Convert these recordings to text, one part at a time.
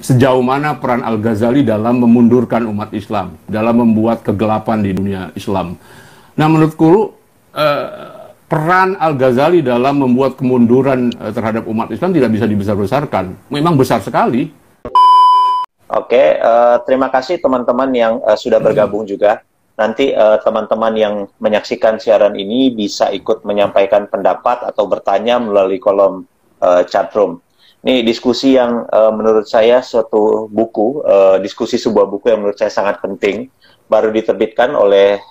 sejauh mana peran Al-Ghazali dalam memundurkan umat Islam, dalam membuat kegelapan di dunia Islam. Nah, menurutku peran Al-Ghazali dalam membuat kemunduran terhadap umat Islam tidak bisa dibesar-besarkan. Memang besar sekali. Oke, terima kasih teman-teman yang sudah bergabung juga. Nanti teman-teman yang menyaksikan siaran ini bisa ikut menyampaikan pendapat atau bertanya melalui kolom chatroom. Ini diskusi yang menurut saya suatu buku, diskusi sebuah buku yang menurut saya sangat penting, baru diterbitkan oleh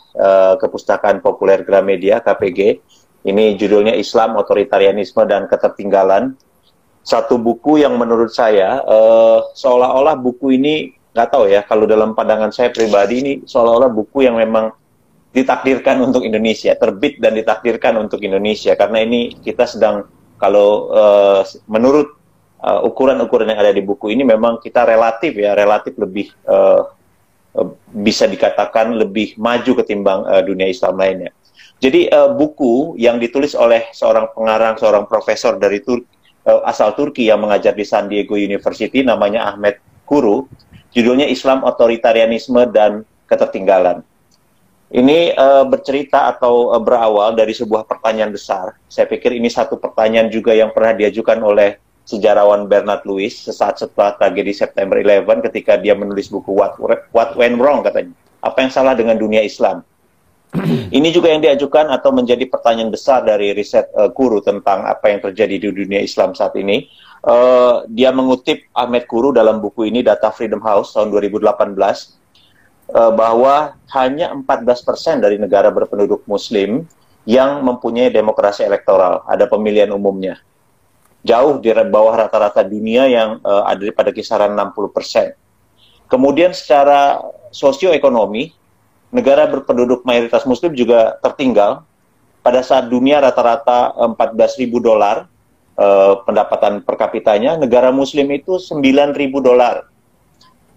Kepustakaan Populer Gramedia, KPG. Ini judulnya Islam, Otoritarianisme, dan Ketertinggalan. Satu buku yang menurut saya seolah-olah buku ini, nggak tahu ya, kalau dalam pandangan saya pribadi ini seolah-olah buku yang memang ditakdirkan untuk Indonesia, terbit dan ditakdirkan untuk Indonesia, karena ini kita sedang, kalau menurut ukuran-ukuran yang ada di buku ini, memang kita relatif lebih bisa dikatakan lebih maju ketimbang dunia Islam lainnya. Jadi buku yang ditulis oleh seorang pengarang, seorang profesor dari asal Turki yang mengajar di San Diego University, namanya Ahmet Kuru. Judulnya Islam, Otoritarianisme, dan Ketertinggalan. Ini bercerita atau berawal dari sebuah pertanyaan besar. Saya pikir ini satu pertanyaan juga yang pernah diajukan oleh sejarawan Bernard Lewis sesaat setelah tragedi September 11 ketika dia menulis buku What Went Wrong, katanya. Apa yang salah dengan dunia Islam? Ini juga yang diajukan atau menjadi pertanyaan besar dari riset Kuru tentang apa yang terjadi di dunia Islam saat ini. Dia mengutip Ahmet Kuru dalam buku ini, Data Freedom House tahun 2018, bahwa hanya 14% dari negara berpenduduk Muslim yang mempunyai demokrasi elektoral, ada pemilihan umumnya. Jauh di bawah rata-rata dunia yang ada pada kisaran 60%. Kemudian secara sosioekonomi, negara berpenduduk mayoritas Muslim juga tertinggal. Pada saat dunia rata-rata $14.000 pendapatan per kapitanya, negara Muslim itu $9.000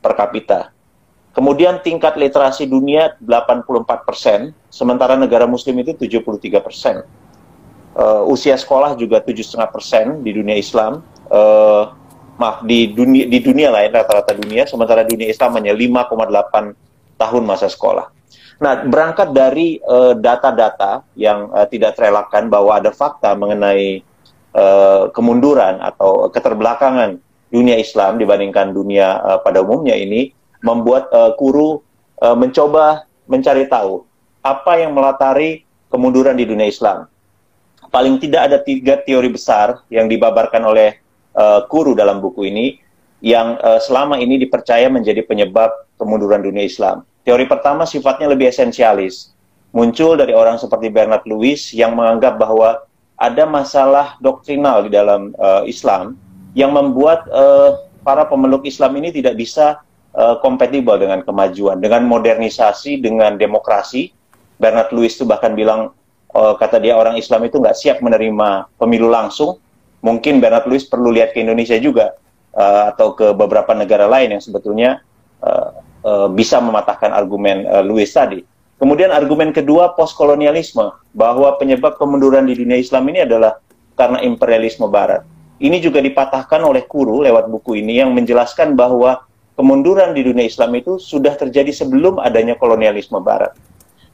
per kapita. Kemudian tingkat literasi dunia 84%, sementara negara Muslim itu 73%. Usia sekolah juga 7,5% di dunia Islam. Di dunia lain rata-rata dunia, sementara dunia Islam hanya 5,8 tahun masa sekolah. Nah, berangkat dari data-data yang tidak terelakkan bahwa ada fakta mengenai kemunduran atau keterbelakangan dunia Islam dibandingkan dunia pada umumnya, ini membuat Kuru mencoba mencari tahu apa yang melatari kemunduran di dunia Islam. Paling tidak ada 3 teori besar yang dibabarkan oleh Kuru dalam buku ini yang selama ini dipercaya menjadi penyebab kemunduran dunia Islam. Teori pertama sifatnya lebih esensialis, muncul dari orang seperti Bernard Lewis yang menganggap bahwa ada masalah doktrinal di dalam Islam yang membuat para pemeluk Islam ini tidak bisa kompatibel dengan kemajuan, dengan modernisasi, dengan demokrasi. Bernard Lewis itu bahkan bilang, kata dia, orang Islam itu nggak siap menerima pemilu langsung. Mungkin Bernard Lewis perlu lihat ke Indonesia juga, atau ke beberapa negara lain yang sebetulnya bisa mematahkan argumen Lewis tadi. Kemudian argumen kedua, postkolonialisme, bahwa penyebab kemunduran di dunia Islam ini adalah karena imperialisme Barat. Ini juga dipatahkan oleh Kuru lewat buku ini yang menjelaskan bahwa kemunduran di dunia Islam itu sudah terjadi sebelum adanya kolonialisme Barat.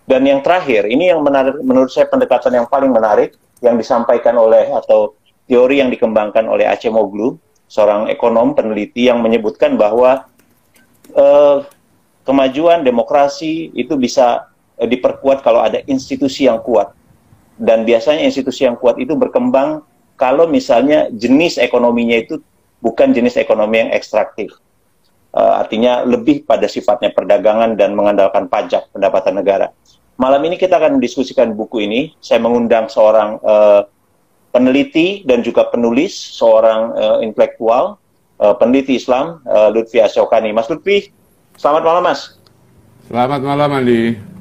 Dan yang terakhir, ini yang menarik, menurut saya pendekatan yang paling menarik, yang disampaikan oleh, atau teori yang dikembangkan oleh Acemoglu, seorang ekonom peneliti yang menyebutkan bahwa kemajuan demokrasi itu bisa diperkuat kalau ada institusi yang kuat. Dan biasanya institusi yang kuat itu berkembang kalau misalnya jenis ekonominya itu bukan jenis ekonomi yang ekstraktif. Artinya lebih pada sifatnya perdagangan dan mengandalkan pajak pendapatan negara. Malam ini kita akan mendiskusikan buku ini. Saya mengundang seorang peneliti dan juga penulis, seorang intelektual, peneliti Islam, Lutfi Asyokani. Mas Lutfi, selamat malam, Mas. Selamat malam, Andi.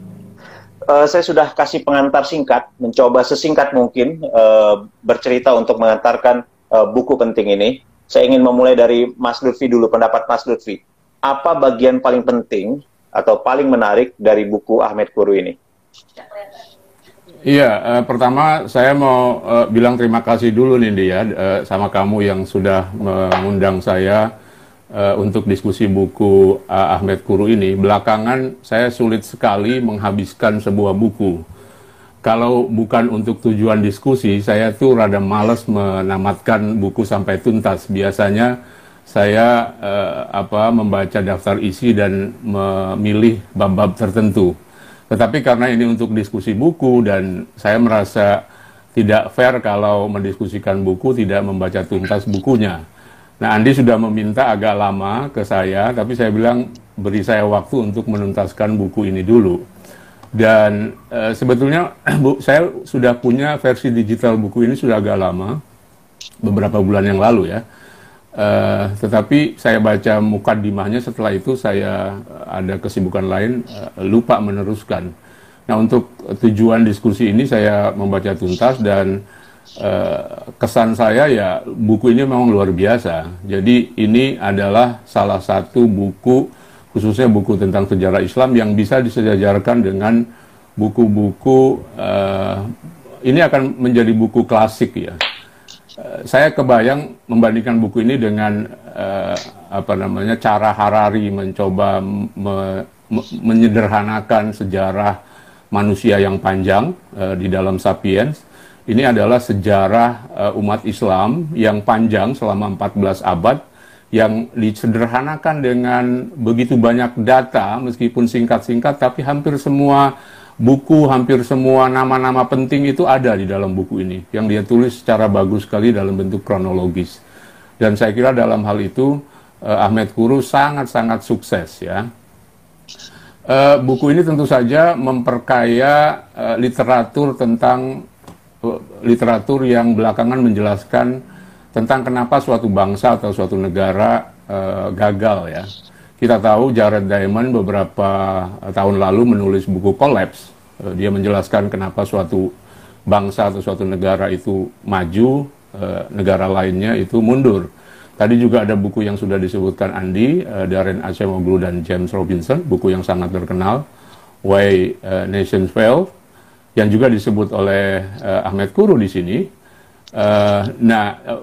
Saya sudah kasih pengantar singkat, mencoba sesingkat mungkin bercerita untuk mengantarkan buku penting ini. Saya ingin memulai dari Mas Lutfi dulu, pendapat Mas Lutfi. Apa bagian paling penting atau paling menarik dari buku Ahmet Kuru ini? Iya, pertama saya mau bilang terima kasih dulu nih, Ndi, ya, sama kamu yang sudah mengundang saya untuk diskusi buku Ahmed Kuru ini. Belakangan saya sulit sekali menghabiskan sebuah buku. Kalau bukan untuk tujuan diskusi, saya tuh rada malas menamatkan buku sampai tuntas. Biasanya saya membaca daftar isi dan memilih bab-bab tertentu. Tetapi karena ini untuk diskusi buku dan saya merasa tidak fair kalau mendiskusikan buku tidak membaca tuntas bukunya. Nah, Andi sudah meminta agak lama ke saya, tapi saya bilang beri saya waktu untuk menuntaskan buku ini dulu. Dan sebetulnya saya sudah punya versi digital buku ini sudah agak lama, beberapa bulan yang lalu ya. Tetapi saya baca mukaddimahnya, setelah itu saya ada kesibukan lain, lupa meneruskan. Nah, untuk tujuan diskusi ini saya membaca tuntas dan kesan saya ya buku ini memang luar biasa. Jadi ini adalah salah satu buku, khususnya buku tentang sejarah Islam yang bisa disejajarkan dengan buku-buku, ini akan menjadi buku klasik ya. Saya kebayang membandingkan buku ini dengan cara Harari mencoba menyederhanakan sejarah manusia yang panjang di dalam Sapiens. Ini adalah sejarah umat Islam yang panjang selama 14 abad yang disederhanakan dengan begitu banyak data, meskipun singkat-singkat, tapi hampir semua buku, hampir semua nama-nama penting itu ada di dalam buku ini, yang dia tulis secara bagus sekali dalam bentuk kronologis. Dan saya kira dalam hal itu Ahmed Kuru sangat-sangat sukses ya. Buku ini tentu saja memperkaya literatur yang belakangan menjelaskan tentang kenapa suatu bangsa atau suatu negara gagal ya. Kita tahu Jared Diamond beberapa tahun lalu menulis buku Collapse. Dia menjelaskan kenapa suatu bangsa atau suatu negara itu maju, negara lainnya itu mundur. Tadi juga ada buku yang sudah disebutkan Andi, Darren Acemoglu dan James Robinson, buku yang sangat terkenal, Why Nations Fail, yang juga disebut oleh Ahmed Kuru di sini.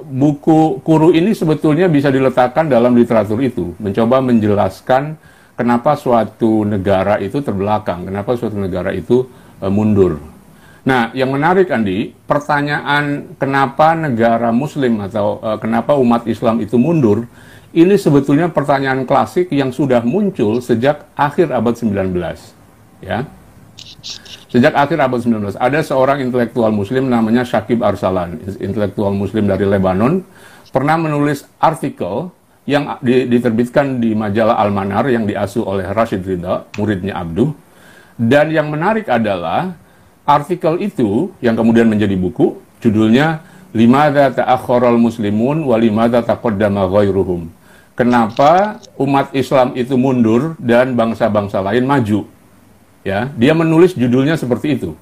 Buku Kuru ini sebetulnya bisa diletakkan dalam literatur itu, mencoba menjelaskan kenapa suatu negara itu terbelakang, kenapa suatu negara itu mundur. Nah, yang menarik Andi, pertanyaan kenapa negara Muslim atau kenapa umat Islam itu mundur, ini sebetulnya pertanyaan klasik yang sudah muncul sejak akhir abad 19. Ya. Sejak akhir abad 19, ada seorang intelektual muslim namanya Shakib Arsalan, intelektual muslim dari Lebanon, pernah menulis artikel yang diterbitkan di majalah Al-Manar yang diasuh oleh Rashid Ridha, muridnya Abduh. Dan yang menarik adalah artikel itu yang kemudian menjadi buku, judulnya Limadza ta'akhkharal muslimun wa limadza taqaddama ghairuhum. Kenapa umat Islam itu mundur dan bangsa-bangsa lain maju? Ya, dia menulis judulnya seperti itu.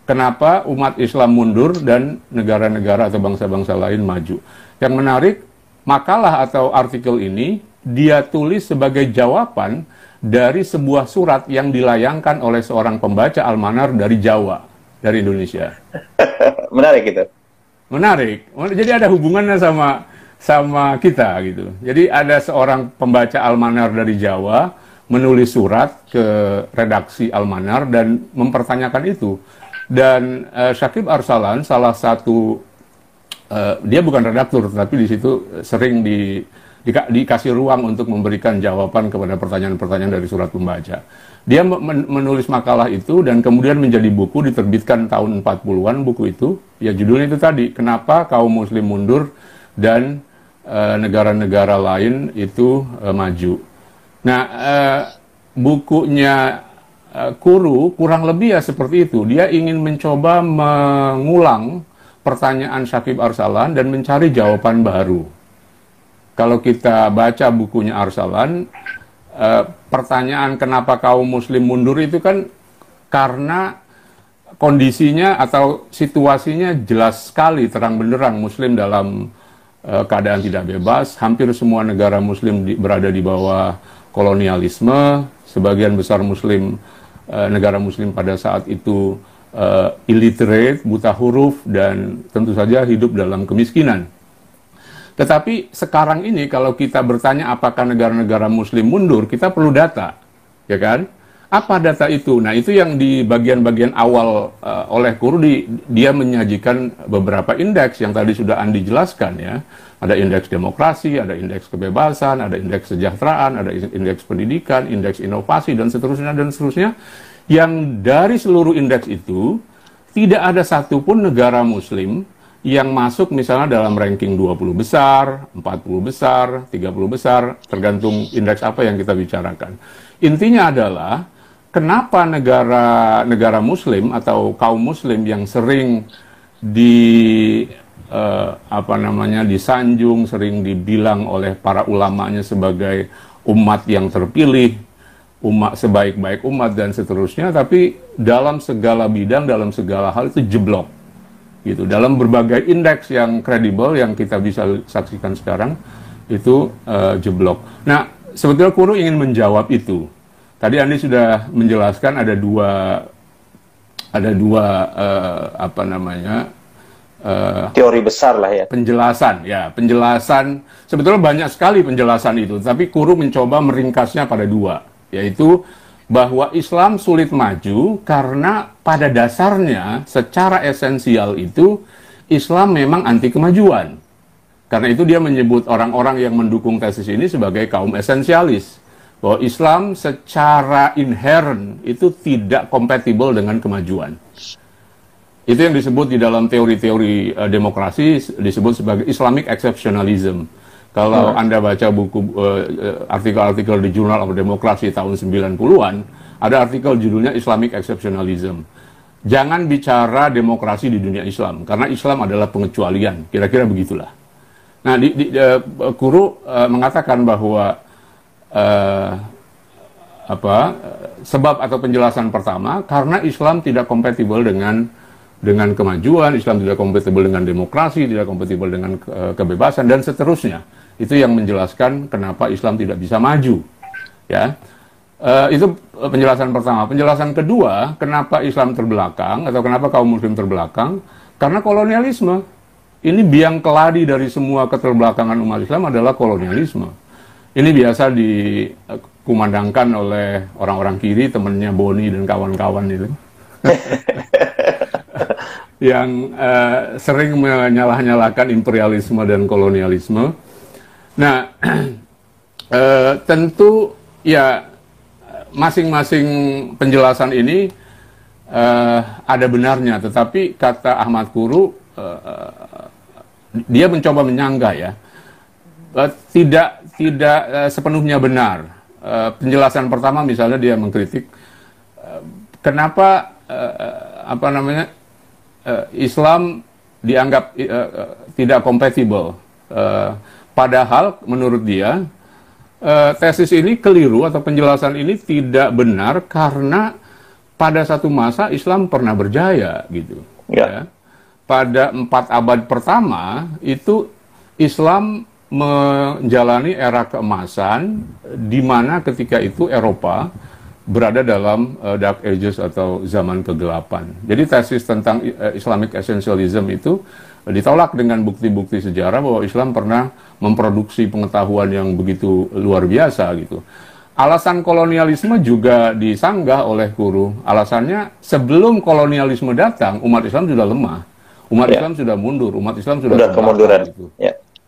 Kenapa umat Islam mundur dan negara-negara atau bangsa-bangsa lain maju? Yang menarik, makalah atau artikel ini dia tulis sebagai jawaban dari sebuah surat yang dilayangkan oleh seorang pembaca Al-Manar dari Jawa, dari Indonesia. Menarik itu. Menarik. Jadi ada hubungannya sama kita gitu. Jadi ada seorang pembaca Al-Manar dari Jawa menulis surat ke redaksi Al-Manar dan mempertanyakan itu. Dan Shakib Arsalan salah satu, dia bukan redaktur, tapi di situ sering dikasih ruang untuk memberikan jawaban kepada pertanyaan-pertanyaan dari surat pembaca. Dia menulis makalah itu dan kemudian menjadi buku, diterbitkan tahun 40-an buku itu. Ya judulnya itu tadi, kenapa kaum muslim mundur dan negara-negara lain itu maju. Nah, bukunya Kuru kurang lebih ya seperti itu. Dia ingin mencoba mengulang pertanyaan Shakib Arsalan dan mencari jawaban baru. Kalau kita baca bukunya Arsalan, pertanyaan kenapa kaum muslim mundur itu kan karena kondisinya atau situasinya jelas sekali, terang benderang muslim dalam keadaan tidak bebas. Hampir semua negara muslim berada di bawah kolonialisme, sebagian besar muslim, negara muslim pada saat itu illiterate, buta huruf, dan tentu saja hidup dalam kemiskinan. Tetapi sekarang ini kalau kita bertanya apakah negara-negara Muslim mundur, kita perlu data, ya kan? Apa data itu? Nah, itu yang di bagian-bagian awal oleh Kuru, dia menyajikan beberapa indeks yang tadi sudah Andi jelaskan ya. Ada indeks demokrasi, ada indeks kebebasan, ada indeks kesejahteraan, ada indeks pendidikan, indeks inovasi, dan seterusnya, dan seterusnya. Yang dari seluruh indeks itu, tidak ada satupun negara Muslim yang masuk misalnya dalam ranking 20 besar, 40 besar, 30 besar, tergantung indeks apa yang kita bicarakan. Intinya adalah, kenapa negara Muslim atau kaum Muslim yang sering disanjung, sering dibilang oleh para ulamanya sebagai umat yang terpilih, umat sebaik-baik umat dan seterusnya, tapi dalam segala bidang, dalam segala hal itu jeblok, gitu. Dalam berbagai indeks yang kredibel yang kita bisa saksikan sekarang itu jeblok. Nah, sebetulnya Kuru ingin menjawab itu. Tadi Andi sudah menjelaskan ada dua teori besar lah ya. Penjelasan. Sebetulnya banyak sekali penjelasan itu, tapi Kuru mencoba meringkasnya pada dua, yaitu bahwa Islam sulit maju karena pada dasarnya secara esensial itu Islam memang anti kemajuan. Karena itu dia menyebut orang-orang yang mendukung tesis ini sebagai kaum esensialis. Bahwa Islam secara inherent itu tidak kompatibel dengan kemajuan. Itu yang disebut di dalam teori-teori demokrasi disebut sebagai Islamic exceptionalism. Kalau Anda baca buku artikel-artikel di Journal of Democracy tahun 90-an, ada artikel judulnya Islamic exceptionalism. Jangan bicara demokrasi di dunia Islam, karena Islam adalah pengecualian. Kira-kira begitulah. Nah, Kuru mengatakan bahwa sebab atau penjelasan pertama, karena Islam tidak kompatibel dengan kemajuan, Islam tidak kompatibel dengan demokrasi, tidak kompatibel dengan kebebasan dan seterusnya. Itu yang menjelaskan kenapa Islam tidak bisa maju. Ya, itu penjelasan pertama. Penjelasan kedua, kenapa Islam terbelakang atau kenapa kaum Muslim terbelakang? Karena kolonialisme. Ini biang keladi dari semua keterbelakangan umat Islam adalah kolonialisme. Ini biasa dikumandangkan oleh orang-orang kiri, temannya Boni dan kawan-kawan itu. Yang sering menyalah-nyalahkan imperialisme dan kolonialisme. Nah, tentu ya masing-masing penjelasan ini ada benarnya, tetapi kata Ahmad Kuru, dia mencoba menyanggah ya. Tidak sepenuhnya benar. Penjelasan pertama misalnya dia mengkritik kenapa Islam dianggap tidak kompatibel. Padahal menurut dia tesis ini keliru atau penjelasan ini tidak benar karena pada satu masa Islam pernah berjaya gitu. Ya. Pada 4 abad pertama itu Islam menjalani era keemasan di mana ketika itu Eropa berada dalam dark ages atau zaman kegelapan. Jadi tesis tentang Islamic essentialism itu ditolak dengan bukti-bukti sejarah bahwa Islam pernah memproduksi pengetahuan yang begitu luar biasa gitu. Alasan kolonialisme juga disanggah oleh Kuru. Alasannya sebelum kolonialisme datang umat Islam sudah lemah. Umat Islam sudah mundur, umat Islam sudah kemunduran gitu.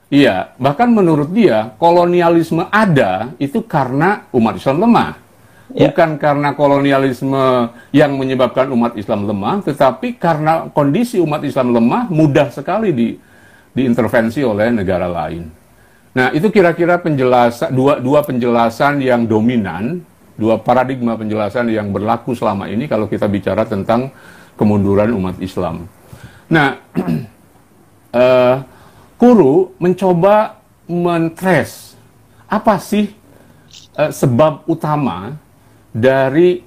Iya, bahkan menurut dia kolonialisme ada itu karena umat Islam lemah. Bukan karena kolonialisme yang menyebabkan umat Islam lemah, tetapi karena kondisi umat Islam lemah mudah sekali diintervensi oleh negara lain. Nah, itu kira-kira penjelasan dua penjelasan yang dominan, dua paradigma penjelasan yang berlaku selama ini kalau kita bicara tentang kemunduran umat Islam. Nah, Kuru mencoba mentrace apa sih sebab utama dari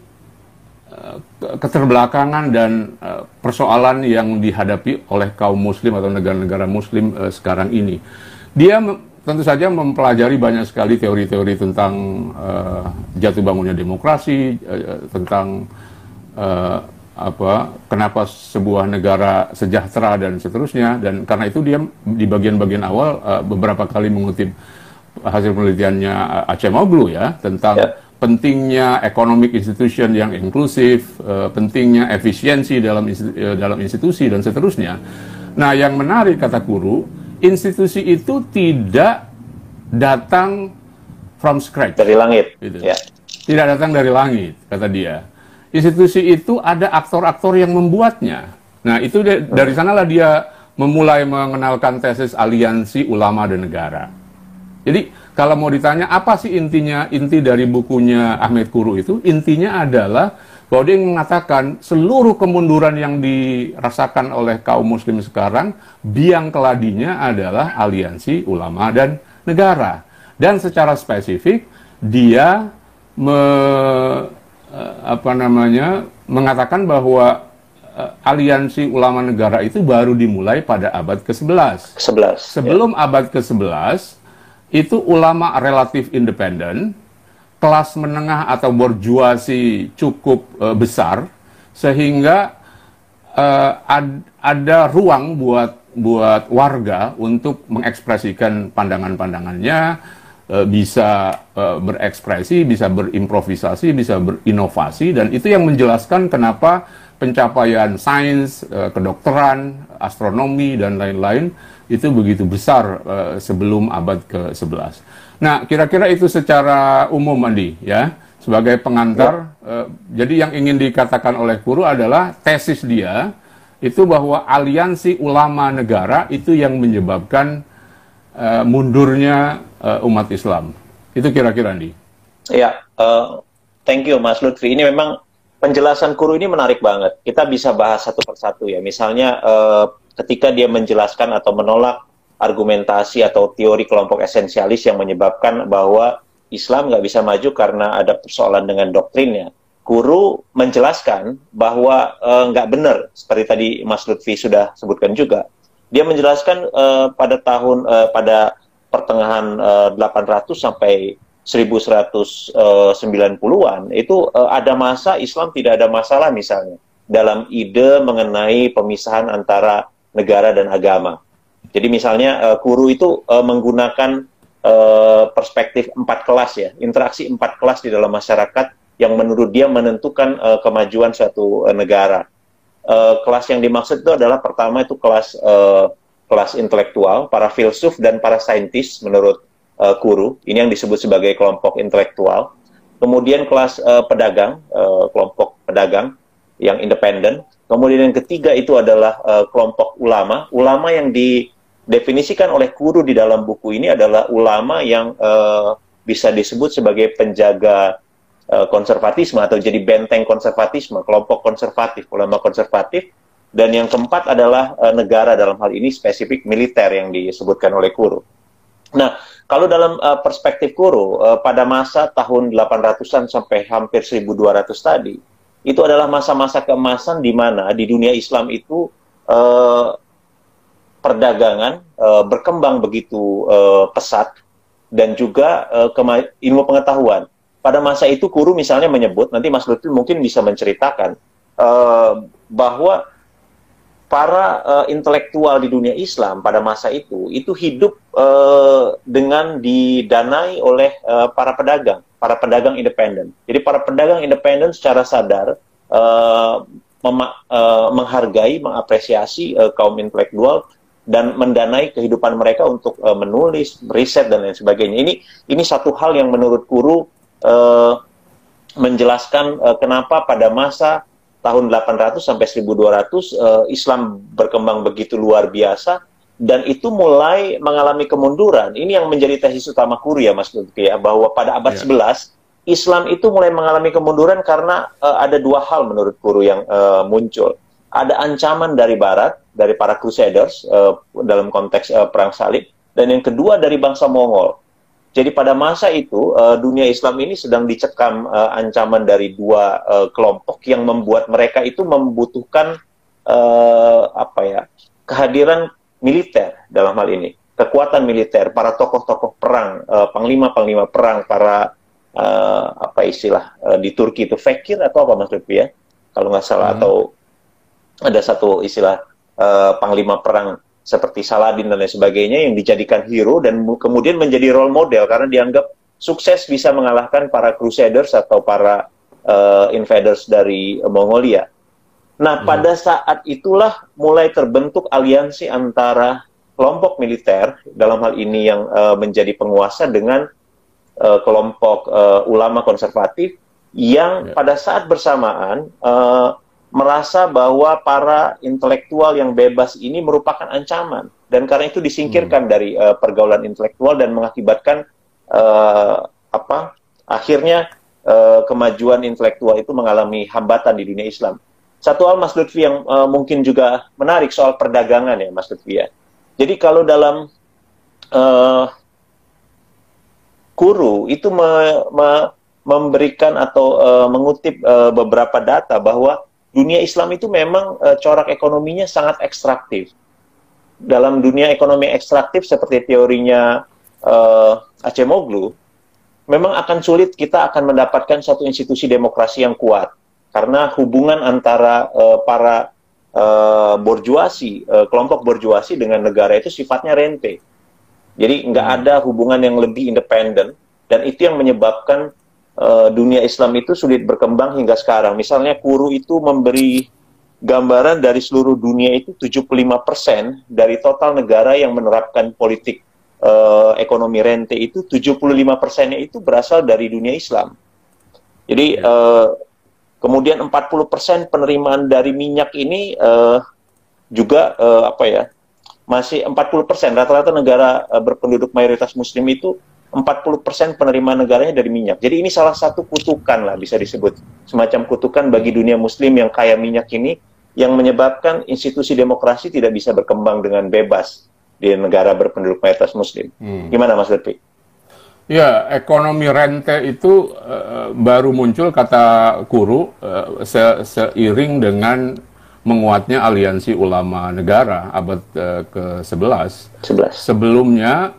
keterbelakangan dan persoalan yang dihadapi oleh kaum Muslim atau negara-negara Muslim sekarang ini. Dia tentu saja mempelajari banyak sekali teori-teori tentang jatuh bangunnya demokrasi, tentang kenapa sebuah negara sejahtera dan seterusnya, dan karena itu dia di bagian-bagian awal beberapa kali mengutip hasil penelitiannya Acemoglu ya tentang pentingnya economic institution yang inklusif, pentingnya efisiensi dalam institusi dan seterusnya. Nah, yang menarik kata Kuru, institusi itu tidak datang from scratch dari langit, gitu. Tidak datang dari langit, kata dia. Institusi itu ada aktor-aktor yang membuatnya. Nah, itu dari sanalah dia memulai mengenalkan tesis aliansi ulama dan negara. Jadi, kalau mau ditanya apa sih inti dari bukunya Ahmed Kuru itu, intinya adalah bahwa dia mengatakan seluruh kemunduran yang dirasakan oleh kaum muslim sekarang, biang keladinya adalah aliansi ulama dan negara. Dan secara spesifik, dia mengatakan bahwa aliansi ulama negara itu baru dimulai pada abad ke-11. Sebelum abad ke-11, itu ulama relatif independen, kelas menengah atau borjuasi cukup besar, sehingga ada ruang buat warga untuk mengekspresikan pandangan-pandangannya, bisa berekspresi, bisa berimprovisasi, bisa berinovasi, dan itu yang menjelaskan kenapa pencapaian sains, kedokteran, astronomi, dan lain-lain itu begitu besar sebelum abad ke-11. Nah, kira-kira itu secara umum, Andi, ya, sebagai pengantar. Jadi yang ingin dikatakan oleh Kuru adalah tesis dia itu bahwa aliansi ulama negara itu yang menyebabkan mundurnya umat Islam. Itu kira-kira, Andi. Ya, thank you Mas Lutfi. Ini memang penjelasan Kuru ini menarik banget. Kita bisa bahas satu persatu ya. Misalnya ketika dia menjelaskan atau menolak argumentasi atau teori kelompok esensialis yang menyebabkan bahwa Islam nggak bisa maju karena ada persoalan dengan doktrinnya. Kuru menjelaskan bahwa nggak benar, seperti tadi Mas Lutfi sudah sebutkan juga. Dia menjelaskan pada pertengahan 800 sampai 1190-an itu ada masa Islam tidak ada masalah misalnya dalam ide mengenai pemisahan antara negara dan agama. Jadi misalnya Kuru itu menggunakan perspektif 4 kelas ya, interaksi 4 kelas di dalam masyarakat yang menurut dia menentukan kemajuan suatu negara. Kelas yang dimaksud itu adalah pertama itu kelas intelektual, para filsuf dan para saintis menurut Kuru. Ini yang disebut sebagai kelompok intelektual. Kemudian kelas pedagang, kelompok pedagang yang independen. Kemudian yang ketiga itu adalah kelompok ulama. Ulama yang didefinisikan oleh Kuru di dalam buku ini adalah ulama yang bisa disebut sebagai penjaga konservatisme atau jadi benteng konservatisme, kelompok konservatif, ulama konservatif. Dan yang keempat adalah negara, dalam hal ini spesifik militer yang disebutkan oleh Kuru. Nah, kalau dalam perspektif Kuru, pada masa tahun 800-an sampai hampir 1200 tadi, itu adalah masa-masa keemasan di mana di dunia Islam itu perdagangan berkembang begitu pesat dan juga ilmu pengetahuan. Pada masa itu Kuru misalnya menyebut, nanti Mas Lutfi mungkin bisa menceritakan, bahwa para intelektual di dunia Islam pada masa itu hidup dengan didanai oleh para pedagang independen. Jadi para pedagang independen secara sadar menghargai, mengapresiasi kaum intelektual dan mendanai kehidupan mereka untuk menulis, riset dan lain sebagainya. Ini satu hal yang menurut Kuru menjelaskan kenapa pada masa tahun 800 sampai 1200 Islam berkembang begitu luar biasa dan itu mulai mengalami kemunduran. Ini yang menjadi tesis utama Kuru ya Mas Lutfi ya, bahwa pada abad 11 Islam itu mulai mengalami kemunduran karena ada dua hal menurut Kuru yang muncul. Ada ancaman dari Barat, dari para Crusaders dalam konteks perang salib, dan yang kedua dari bangsa Mongol. Jadi pada masa itu dunia Islam ini sedang dicekam ancaman dari dua kelompok yang membuat mereka itu membutuhkan kehadiran militer dalam hal ini, kekuatan militer, para tokoh-tokoh perang, panglima-panglima perang, para di Turki itu fakir atau apa Mas Lutfi ya, kalau nggak salah, atau ada satu istilah panglima perang seperti Saladin dan lain sebagainya yang dijadikan hero dan kemudian menjadi role model karena dianggap sukses bisa mengalahkan para crusaders atau para invaders dari Mongolia. Nah, pada saat itulah mulai terbentuk aliansi antara kelompok militer, dalam hal ini yang menjadi penguasa, dengan kelompok ulama konservatif yang pada saat bersamaan merasa bahwa para intelektual yang bebas ini merupakan ancaman. Dan karena itu disingkirkan dari pergaulan intelektual dan mengakibatkan akhirnya kemajuan intelektual itu mengalami hambatan di dunia Islam. Satu hal Mas Lutfi yang mungkin juga menarik soal perdagangan ya Mas Lutfi ya. Jadi kalau dalam Kuru itu memberikan atau mengutip beberapa data bahwa dunia Islam itu memang corak ekonominya sangat ekstraktif. Dalam dunia ekonomi ekstraktif seperti teorinya Acemoglu, memang akan sulit kita akan mendapatkan satu institusi demokrasi yang kuat. Karena hubungan antara para borjuasi, kelompok borjuasi dengan negara itu sifatnya rente. Jadi nggak ada hubungan yang lebih independen, dan itu yang menyebabkan dunia Islam itu sulit berkembang hingga sekarang. Misalnya Kuru itu memberi gambaran dari seluruh dunia itu 75% dari total negara yang menerapkan politik ekonomi rente itu 75%-nya itu berasal dari dunia Islam. Jadi kemudian 40% penerimaan dari minyak ini juga masih 40%. Rata-rata negara berpenduduk mayoritas Muslim itu 40% penerimaan negaranya dari minyak. Jadi ini salah satu kutukan lah, bisa disebut semacam kutukan bagi dunia Muslim yang kaya minyak ini, yang menyebabkan institusi demokrasi tidak bisa berkembang dengan bebas di negara berpenduduk mayoritas Muslim. Gimana Mas Lutfi? Ya, ekonomi rente itu baru muncul kata Kuru seiring dengan menguatnya aliansi ulama negara abad ke-11. Sebelumnya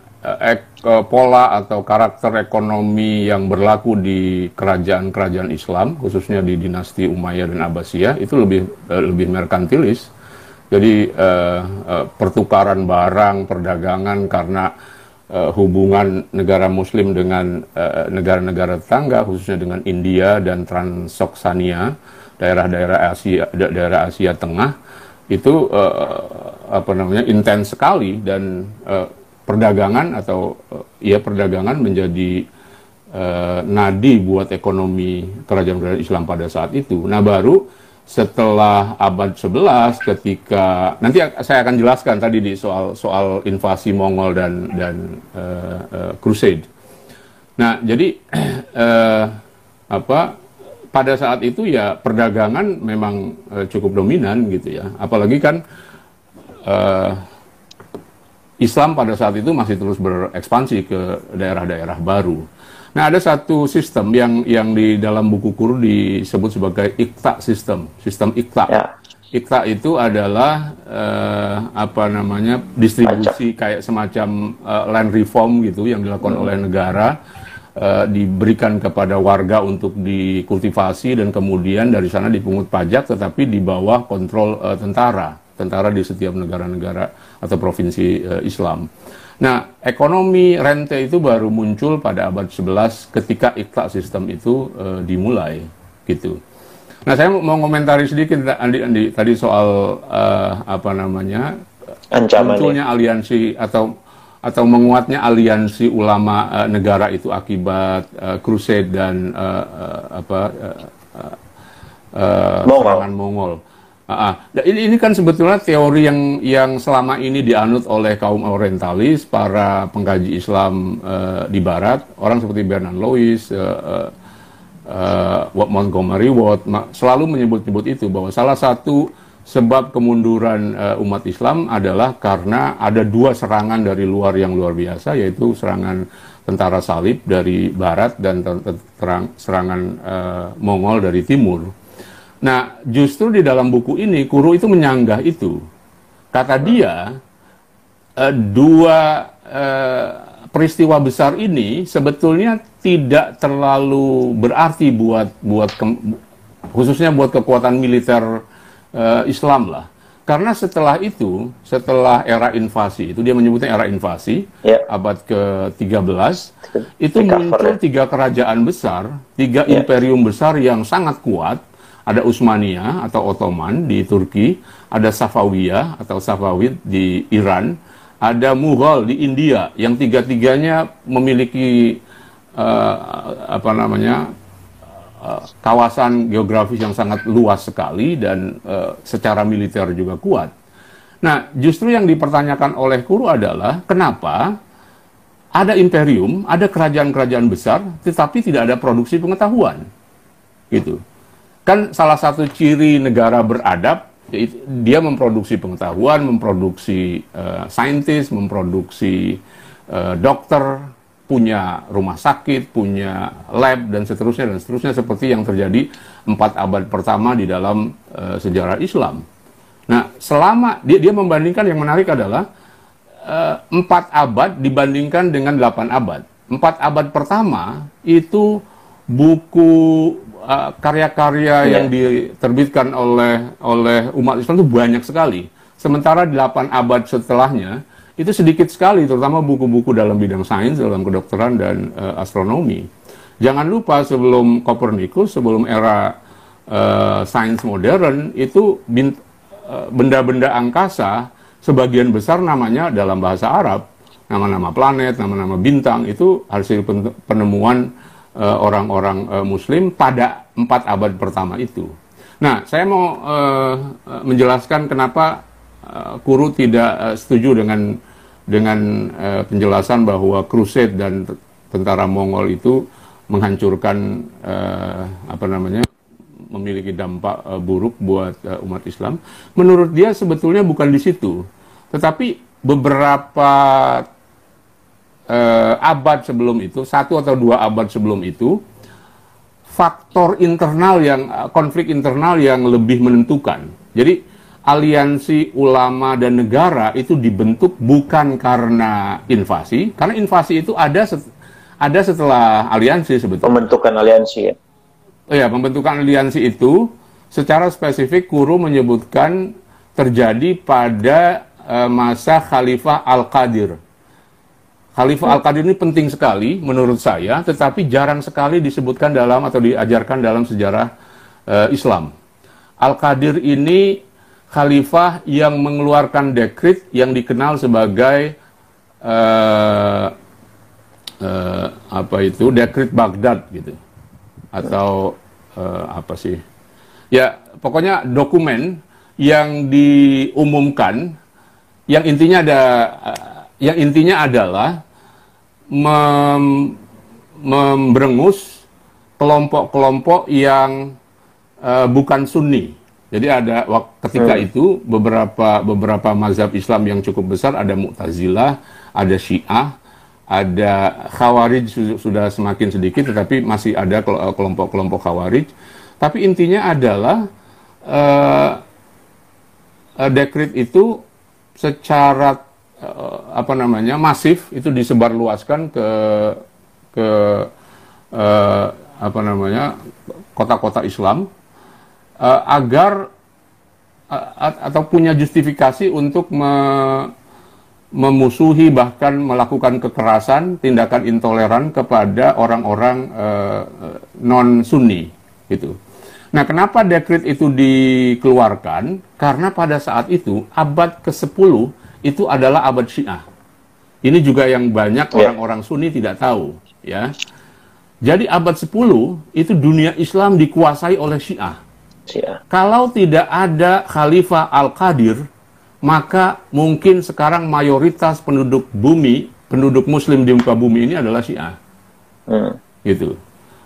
pola atau karakter ekonomi yang berlaku di kerajaan-kerajaan Islam, khususnya di dinasti Umayyah dan Abbasiyah, itu lebih merkantilis. Jadi pertukaran barang, perdagangan karena hubungan negara Muslim dengan negara-negara tetangga, khususnya dengan India dan Transoksania, daerah-daerah Asia Tengah, itu intens sekali, dan perdagangan perdagangan menjadi nadi buat ekonomi kerajaan-kerajaan Islam pada saat itu. Nah, baru setelah abad 11, ketika nanti saya akan jelaskan tadi di soal invasi Mongol dan Crusade. Nah, jadi pada saat itu ya perdagangan memang cukup dominan gitu ya. Apalagi kan Islam pada saat itu masih terus berekspansi ke daerah-daerah baru. Nah, ada satu sistem yang di dalam buku Kuru disebut sebagai Iqta sistem Iqta. Ya. Iqta itu adalah distribusi kayak semacam land reform gitu yang dilakukan oleh negara, diberikan kepada warga untuk dikultivasi dan kemudian dari sana dipungut pajak, tetapi di bawah kontrol tentara di setiap negara-negara atau provinsi Islam. Nah, ekonomi rente itu baru muncul pada abad 11 ketika Iqta sistem itu dimulai, gitu. Nah, saya mau komentari sedikit Andi tadi soal munculnya aliansi atau menguatnya aliansi ulama negara itu akibat Crusade dan serangan Mongol. Ini kan sebetulnya teori yang selama ini dianut oleh kaum orientalis, para pengkaji Islam di Barat, orang seperti Bernard Lewis, Montgomery Watt, selalu menyebut-nyebut itu, bahwa salah satu sebab kemunduran umat Islam adalah karena ada dua serangan dari luar yang luar biasa, yaitu serangan tentara salib dari Barat dan serangan Mongol dari Timur. Nah, justru di dalam buku ini, Kuru itu menyanggah itu. Kata dia, dua peristiwa besar ini sebetulnya tidak terlalu berarti khususnya buat kekuatan militer Islam lah. Karena setelah itu, setelah era invasi, itu dia menyebutnya era invasi, abad ke-13, itu muncul 3 kerajaan besar, 3 imperium besar yang sangat kuat. Ada Utsmaniyah atau Ottoman di Turki, ada Safawiyah atau Safawid di Iran, ada Mughal di India, yang 3-tiganya memiliki kawasan geografis yang sangat luas sekali dan secara militer juga kuat. Nah, justru yang dipertanyakan oleh Kuru adalah kenapa ada imperium, ada kerajaan-kerajaan besar, tetapi tidak ada produksi pengetahuan, gitu. Kan salah satu ciri negara beradab, dia memproduksi pengetahuan, memproduksi saintis, memproduksi dokter, punya rumah sakit, punya lab, dan seterusnya, seperti yang terjadi 4 abad pertama di dalam sejarah Islam. Nah, selama, dia membandingkan, yang menarik adalah 4 abad dibandingkan dengan 8 abad. 4 abad pertama, itu buku karya-karya yang diterbitkan oleh umat Islam itu banyak sekali. Sementara 8 abad setelahnya, itu sedikit sekali, terutama buku-buku dalam bidang sains, dalam kedokteran, dan astronomi. Jangan lupa sebelum Copernicus, sebelum era sains modern, itu benda-benda angkasa, sebagian besar namanya dalam bahasa Arab, nama-nama planet, nama-nama bintang, itu hasil penemuan orang-orang Muslim pada 4 abad pertama itu. Nah, saya mau menjelaskan kenapa Kuru tidak setuju dengan penjelasan bahwa Crusade dan tentara Mongol itu menghancurkan memiliki dampak buruk buat umat Islam. Menurut dia sebetulnya bukan di situ, tetapi beberapa abad sebelum itu, 1 atau 2 abad sebelum itu, faktor internal konflik internal yang lebih menentukan. Jadi aliansi ulama dan negara itu dibentuk bukan karena invasi, karena invasi itu ada setelah aliansi sebetulnya. Pembentukan aliansi ya? Ya, pembentukan aliansi itu secara spesifik Kuru menyebutkan terjadi pada masa Khalifah Al-Qadir. Khalifah Al-Qadir ini penting sekali menurut saya, tetapi jarang sekali disebutkan dalam atau diajarkan dalam sejarah Islam. Al-Qadir ini khalifah yang mengeluarkan dekrit yang dikenal sebagai dekrit Baghdad gitu, atau ya pokoknya dokumen yang diumumkan yang intinya adalah memberengus kelompok-kelompok yang bukan Sunni. Jadi ada ketika itu beberapa mazhab Islam yang cukup besar, ada Mu'tazilah, ada Syiah, ada Khawarij sudah semakin sedikit, tetapi masih ada kelompok-kelompok Khawarij. Tapi intinya adalah dekrit itu secara masif itu disebarluaskan ke kota-kota Islam agar atau punya justifikasi untuk memusuhi, bahkan melakukan kekerasan, tindakan intoleran kepada orang-orang non-Sunni gitu. Nah, kenapa dekrit itu dikeluarkan? Karena pada saat itu abad ke-10 itu adalah abad Syiah. Ini juga yang banyak orang-orang Sunni tidak tahu, ya. Jadi abad 10 itu dunia Islam dikuasai oleh Syiah. Kalau tidak ada Khalifah Al-Qadir, maka mungkin sekarang mayoritas penduduk bumi, penduduk Muslim di muka bumi ini adalah Syiah. Gitu.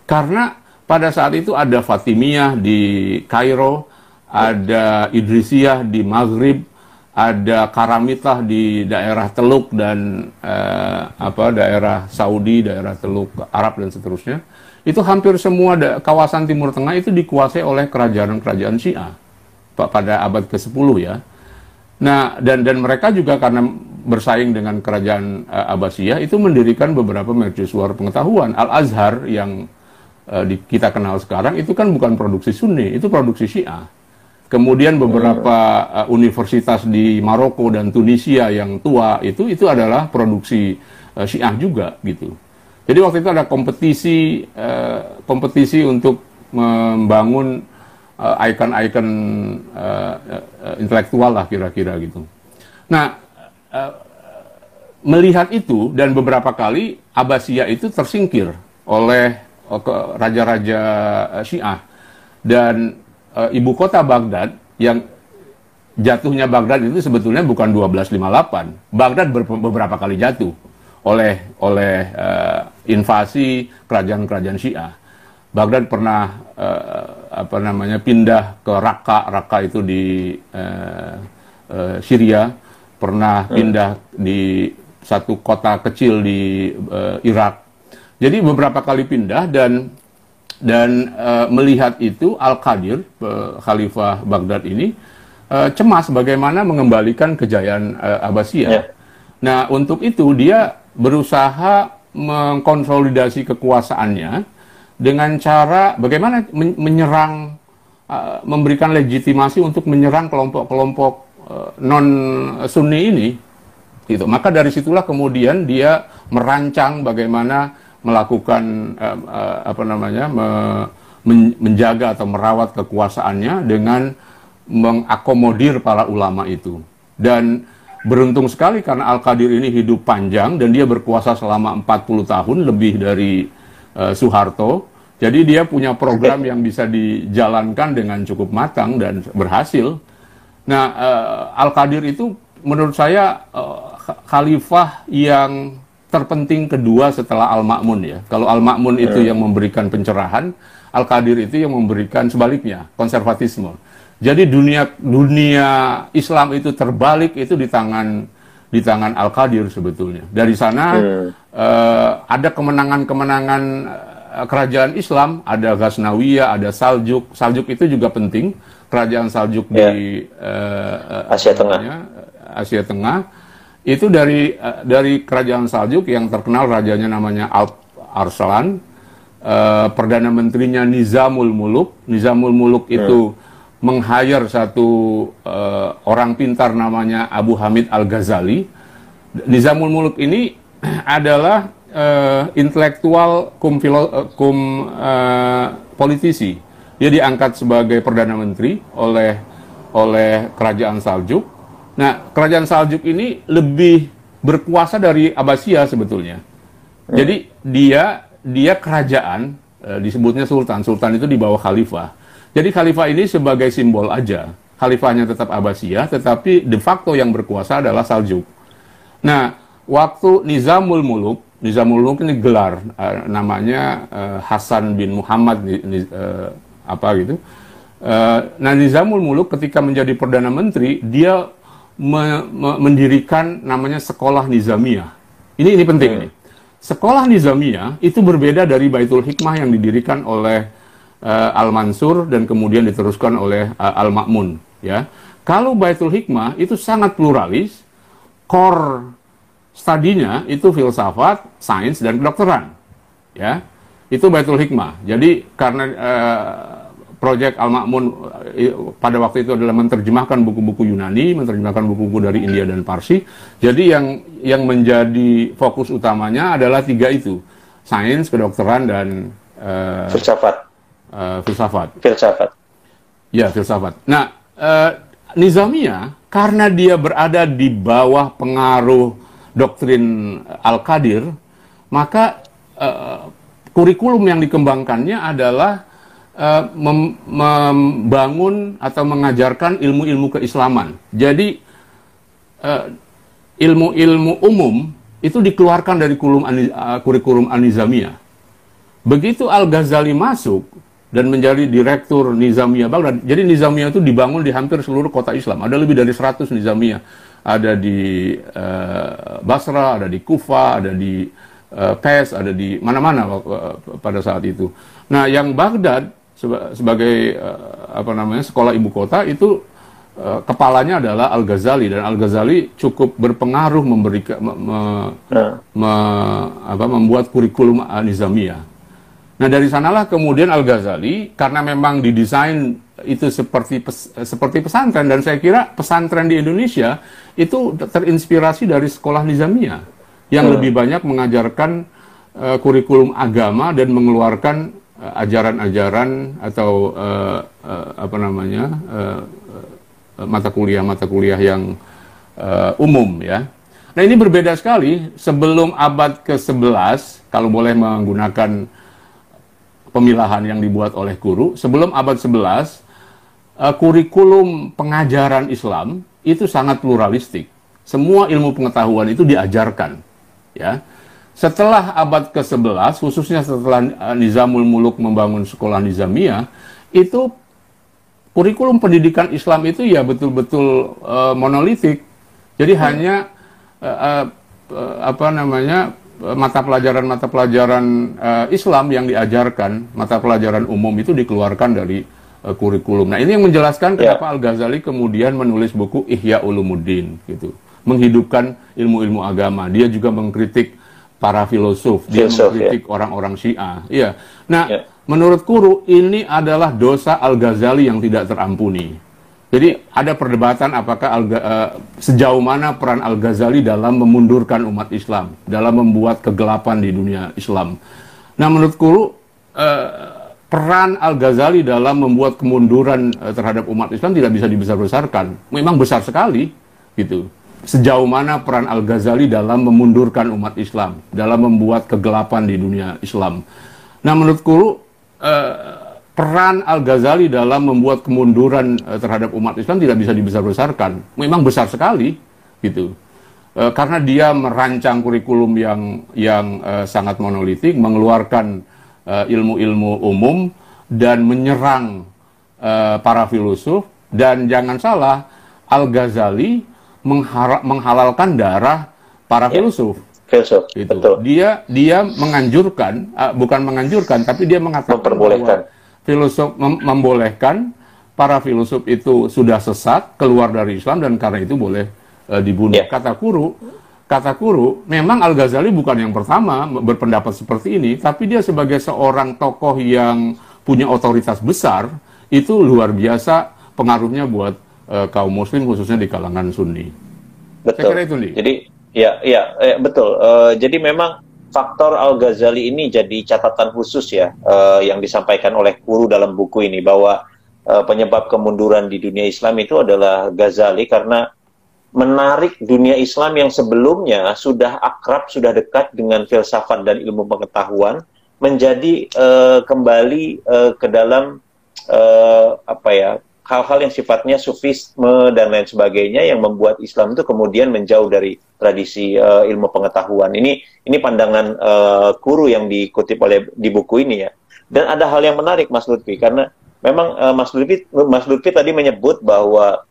Karena pada saat itu ada Fatimiyah di Kairo, ada Idrisiyah di Maghrib, ada Karamitah di daerah Teluk dan daerah Saudi, daerah Teluk Arab dan seterusnya. Itu hampir semua kawasan Timur Tengah itu dikuasai oleh kerajaan-kerajaan Syiah pada abad ke-10 ya. Nah, dan mereka juga karena bersaing dengan kerajaan Abbasiyah itu mendirikan beberapa mercusuar pengetahuan. Al-Azhar yang kita kenal sekarang itu kan bukan produksi Sunni, itu produksi Syiah. Kemudian beberapa universitas di Maroko dan Tunisia yang tua itu adalah produksi Syiah juga gitu. Jadi waktu itu ada kompetisi untuk membangun ikon-ikon intelektual lah kira-kira gitu. Nah, melihat itu dan beberapa kali Abbasiyah itu tersingkir oleh raja-raja Syiah, dan ibu kota Baghdad yang jatuhnya Baghdad itu sebetulnya bukan 1258. Baghdad beberapa kali jatuh oleh invasi kerajaan-kerajaan Syiah. Baghdad pernah pindah ke Raqqa. Raqqa itu di Syria, pernah pindah di satu kota kecil di Irak. Jadi beberapa kali pindah, dan melihat itu Al-Qadir, Khalifah Baghdad ini cemas bagaimana mengembalikan kejayaan Abbasiyah. Yeah. Nah, untuk itu dia berusaha mengkonsolidasi kekuasaannya dengan cara bagaimana menyerang, memberikan legitimasi untuk menyerang kelompok-kelompok non-Sunni ini. Gitu. Maka dari situlah kemudian dia merancang bagaimana melakukan menjaga atau merawat kekuasaannya dengan mengakomodir para ulama itu. Dan beruntung sekali karena Al-Qadir ini hidup panjang dan dia berkuasa selama 40 tahun lebih dari Soeharto. Jadi dia punya program yang bisa dijalankan dengan cukup matang dan berhasil. Nah, Al-Qadir itu menurut saya khalifah yang terpenting kedua setelah Al-Ma'mun ya. Kalau Al-Ma'mun itu yang memberikan pencerahan, Al-Qadir itu yang memberikan sebaliknya, konservatisme. Jadi dunia Islam itu terbalik itu di tangan Al-Qadir sebetulnya. Dari sana ada kemenangan-kemenangan kerajaan Islam, ada Ghaznawiyah, ada Saljuk. Saljuk itu juga penting, kerajaan Saljuk di Asia Tengah. Itu dari kerajaan Saljuk yang terkenal rajanya namanya Alp Arslan, perdana menterinya Nizamul Muluk. Nizamul Muluk itu meng-hire satu orang pintar namanya Abu Hamid Al-Ghazali. Nizamul Muluk ini adalah intelektual politisi. Dia diangkat sebagai perdana menteri oleh kerajaan Saljuk. Nah, kerajaan Saljuk ini lebih berkuasa dari Abbasiyah sebetulnya. Jadi dia kerajaan, disebutnya sultan. Sultan itu di bawah khalifah. Jadi khalifah ini sebagai simbol aja. Khalifahnya tetap Abbasiyah, tetapi de facto yang berkuasa adalah Saljuk. Nah, waktu Nizamul Muluk ini gelar, namanya Hasan bin Muhammad nah, Nizamul Muluk ketika menjadi perdana menteri, dia mendirikan namanya sekolah Nizamiyah. Ini penting nih. Sekolah Nizamiyah itu berbeda dari Baitul Hikmah yang didirikan oleh Al-Mansur dan kemudian diteruskan oleh Al-Ma'mun. Ya, kalau Baitul Hikmah itu sangat pluralis, core studinya itu filsafat, sains dan kedokteran. Ya, itu Baitul Hikmah. Jadi karena proyek Al-Ma'mun pada waktu itu adalah menerjemahkan buku-buku Yunani, menerjemahkan buku-buku dari India dan Parsi. Jadi yang menjadi fokus utamanya adalah tiga itu: sains, kedokteran, dan filsafat. Ya, filsafat. Nah, Nizamiyah karena dia berada di bawah pengaruh doktrin Al-Qadir, maka kurikulum yang dikembangkannya adalah membangun atau mengajarkan ilmu-ilmu keislaman. Jadi ilmu-ilmu umum itu dikeluarkan dari kurikulum An-Nizamiyah. Begitu Al-Ghazali masuk dan menjadi direktur Nizamiyah Baghdad, jadi Nizamiyah itu dibangun di hampir seluruh kota Islam. Ada lebih dari 100 Nizamiyah. Ada di Basra, ada di Kufa, ada di Fes, ada di mana-mana pada saat itu. Nah, yang Baghdad sebagai sekolah ibu kota itu kepalanya adalah Al-Ghazali, dan Al-Ghazali cukup berpengaruh membuat kurikulum Nizamiyah. Nah, dari sanalah kemudian Al-Ghazali, karena memang didesain itu seperti pesantren, dan saya kira pesantren di Indonesia itu terinspirasi dari sekolah Nizamiyah yang lebih banyak mengajarkan kurikulum agama dan mengeluarkan ajaran-ajaran atau mata kuliah yang umum, ya. Nah, ini berbeda sekali sebelum abad ke-11, kalau boleh menggunakan pemilahan yang dibuat oleh Quru. Sebelum abad 11, kurikulum pengajaran Islam itu sangat pluralistik. Semua ilmu pengetahuan itu diajarkan, ya. Setelah abad ke-11, khususnya setelah Nizamul Muluk membangun sekolah Nizamiyah, itu kurikulum pendidikan Islam itu ya betul-betul monolitik. Jadi hanya mata pelajaran Islam yang diajarkan, mata pelajaran umum itu dikeluarkan dari kurikulum. Nah, ini yang menjelaskan kenapa Al-Ghazali kemudian menulis buku Ihya Ulumuddin, gitu, menghidupkan ilmu-ilmu agama. Dia juga mengkritik para filosof, dia mengkritik orang-orang Syiah. Iya. Nah, menurut Quru ini adalah dosa Al-Ghazali yang tidak terampuni. Jadi ada perdebatan apakah sejauh mana peran Al-Ghazali dalam memundurkan umat Islam, dalam membuat kegelapan di dunia Islam. Nah, menurut Quru, peran Al-Ghazali dalam membuat kemunduran terhadap umat Islam tidak bisa dibesar-besarkan. Memang besar sekali, gitu. Sejauh mana peran Al-Ghazali dalam memundurkan umat Islam, dalam membuat kegelapan di dunia Islam. Nah, menurut Quru, peran Al-Ghazali dalam membuat kemunduran terhadap umat Islam tidak bisa dibesar-besarkan. Memang besar sekali, gitu. Karena dia merancang kurikulum yang sangat monolitik, mengeluarkan ilmu-ilmu umum, dan menyerang para filosof. Dan jangan salah, Al-Ghazali menghalalkan darah para filosof. Gitu. Dia menganjurkan, bukan menganjurkan, tapi dia mengatakan bahwa filosof membolehkan para filosof itu sudah sesat, keluar dari Islam, dan karena itu boleh dibunuh. Kata Quru, memang Al-Ghazali bukan yang pertama berpendapat seperti ini, tapi dia sebagai seorang tokoh yang punya otoritas besar, itu luar biasa pengaruhnya buat kaum muslim, khususnya di kalangan Sunni. Betul. Saya kira itu, Nih. Jadi, betul. Jadi memang faktor Al-Ghazali ini jadi catatan khusus ya, yang disampaikan oleh Quru dalam buku ini, bahwa penyebab kemunduran di dunia Islam itu adalah Ghazali, karena menarik dunia Islam yang sebelumnya sudah akrab, sudah dekat dengan filsafat dan ilmu pengetahuan, menjadi kembali ke dalam hal-hal yang sifatnya sufisme dan lain sebagainya, yang membuat Islam itu kemudian menjauh dari tradisi ilmu pengetahuan. Ini pandangan Quru yang dikutip di buku ini, ya. Dan ada hal yang menarik, Mas Lutfi, karena memang Mas Lutfi tadi menyebut bahwa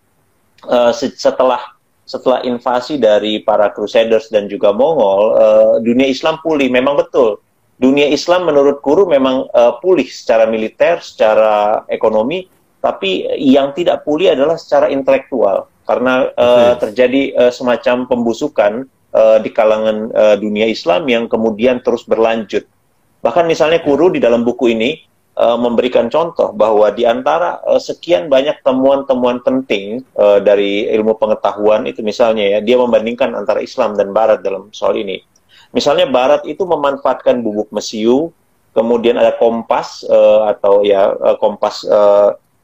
setelah invasi dari para Crusaders dan juga Mongol, dunia Islam pulih. Memang betul, dunia Islam menurut Quru memang pulih secara militer, secara ekonomi, tapi yang tidak pulih adalah secara intelektual, karena terjadi semacam pembusukan di kalangan dunia Islam yang kemudian terus berlanjut. Bahkan misalnya Quru di dalam buku ini memberikan contoh bahwa di antara sekian banyak temuan-temuan penting dari ilmu pengetahuan itu, misalnya ya, dia membandingkan antara Islam dan Barat dalam soal ini. Misalnya Barat itu memanfaatkan bubuk mesiu, kemudian ada kompas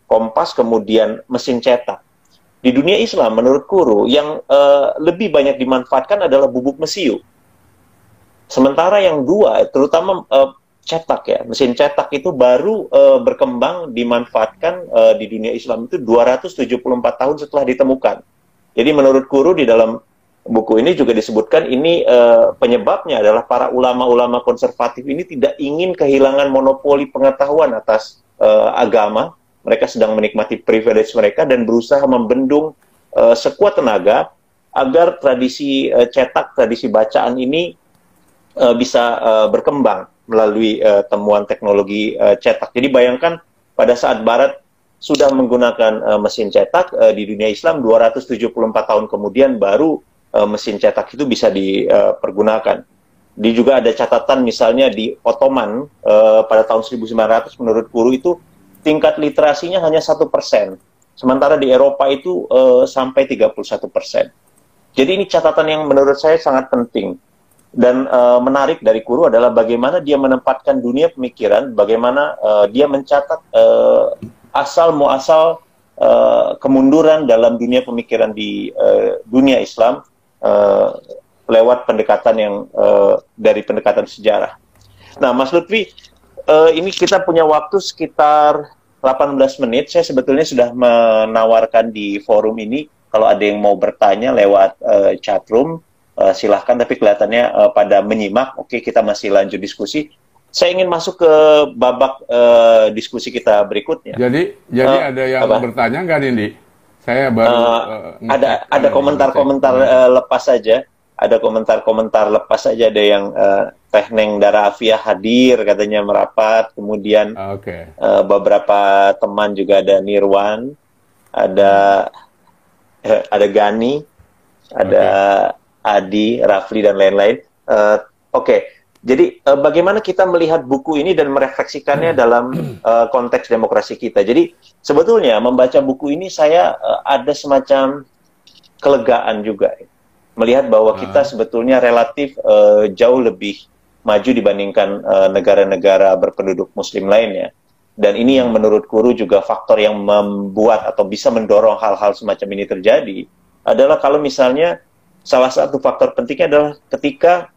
kompas, kemudian mesin cetak. Di dunia Islam, menurut Quru, yang lebih banyak dimanfaatkan adalah bubuk mesiu. Sementara yang dua, terutama cetak ya, mesin cetak itu baru berkembang, dimanfaatkan di dunia Islam itu 274 tahun setelah ditemukan. Jadi menurut Quru di dalam buku ini juga disebutkan ini penyebabnya adalah para ulama-ulama konservatif ini tidak ingin kehilangan monopoli pengetahuan atas agama. Mereka sedang menikmati privilege mereka dan berusaha membendung sekuat tenaga agar tradisi cetak, tradisi bacaan ini bisa berkembang melalui temuan teknologi cetak. Jadi bayangkan pada saat Barat sudah menggunakan mesin cetak, di dunia Islam 274 tahun kemudian baru mesin cetak itu bisa dipergunakan. Di juga ada catatan misalnya di Ottoman pada tahun 1900 menurut guru itu tingkat literasinya hanya 1%. Sementara di Eropa itu sampai 31%. Jadi ini catatan yang menurut saya sangat penting. Dan menarik dari guru adalah bagaimana dia menempatkan dunia pemikiran, bagaimana dia mencatat asal-muasal kemunduran dalam dunia pemikiran di dunia Islam lewat pendekatan yang dari pendekatan sejarah. Nah, Mas Lutfi, ini kita punya waktu sekitar 18 menit. Saya sebetulnya sudah menawarkan di forum ini, kalau ada yang mau bertanya lewat chatroom, silahkan, tapi kelihatannya pada menyimak. Oke, kita masih lanjut diskusi. Saya ingin masuk ke babak diskusi kita berikutnya. Jadi ada yang bertanya nggak, Nindi? Saya baru ada komentar-komentar lepas saja. Ada komentar-komentar lepas saja. Ada yang Teh Neng Dara Afia hadir, katanya merapat. Kemudian beberapa teman juga, ada Nirwan, ada Gani, ada Adi, Rafli, dan lain-lain. Jadi bagaimana kita melihat buku ini dan merefleksikannya dalam konteks demokrasi kita. Jadi sebetulnya membaca buku ini saya ada semacam kelegaan juga, melihat bahwa kita sebetulnya relatif jauh lebih maju dibandingkan negara-negara berpenduduk muslim lainnya. Dan ini yang menurut guru juga faktor yang membuat atau bisa mendorong hal-hal semacam ini terjadi, adalah kalau misalnya salah satu faktor pentingnya adalah ketika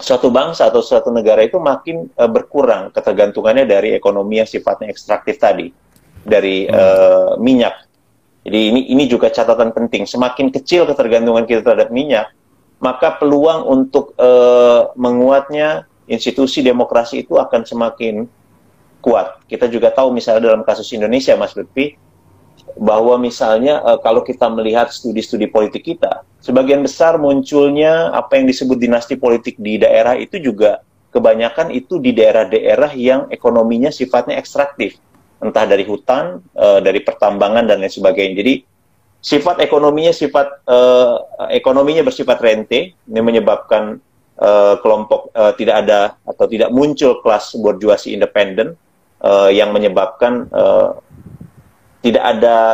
suatu bangsa atau suatu negara itu makin berkurang ketergantungannya dari ekonomi yang sifatnya ekstraktif tadi, dari minyak. Jadi ini juga catatan penting. Semakin kecil ketergantungan kita terhadap minyak, maka peluang untuk menguatnya institusi demokrasi itu akan semakin kuat. Kita juga tahu misalnya dalam kasus Indonesia, Mas Lutfi, bahwa misalnya kalau kita melihat studi-studi politik kita, sebagian besar munculnya apa yang disebut dinasti politik di daerah itu juga kebanyakan itu di daerah-daerah yang ekonominya sifatnya ekstraktif. Entah dari hutan, dari pertambangan, dan lain sebagainya. Jadi sifat ekonominya bersifat rente, ini menyebabkan kelompok tidak ada atau tidak muncul kelas borjuasi independen, yang menyebabkan tidak ada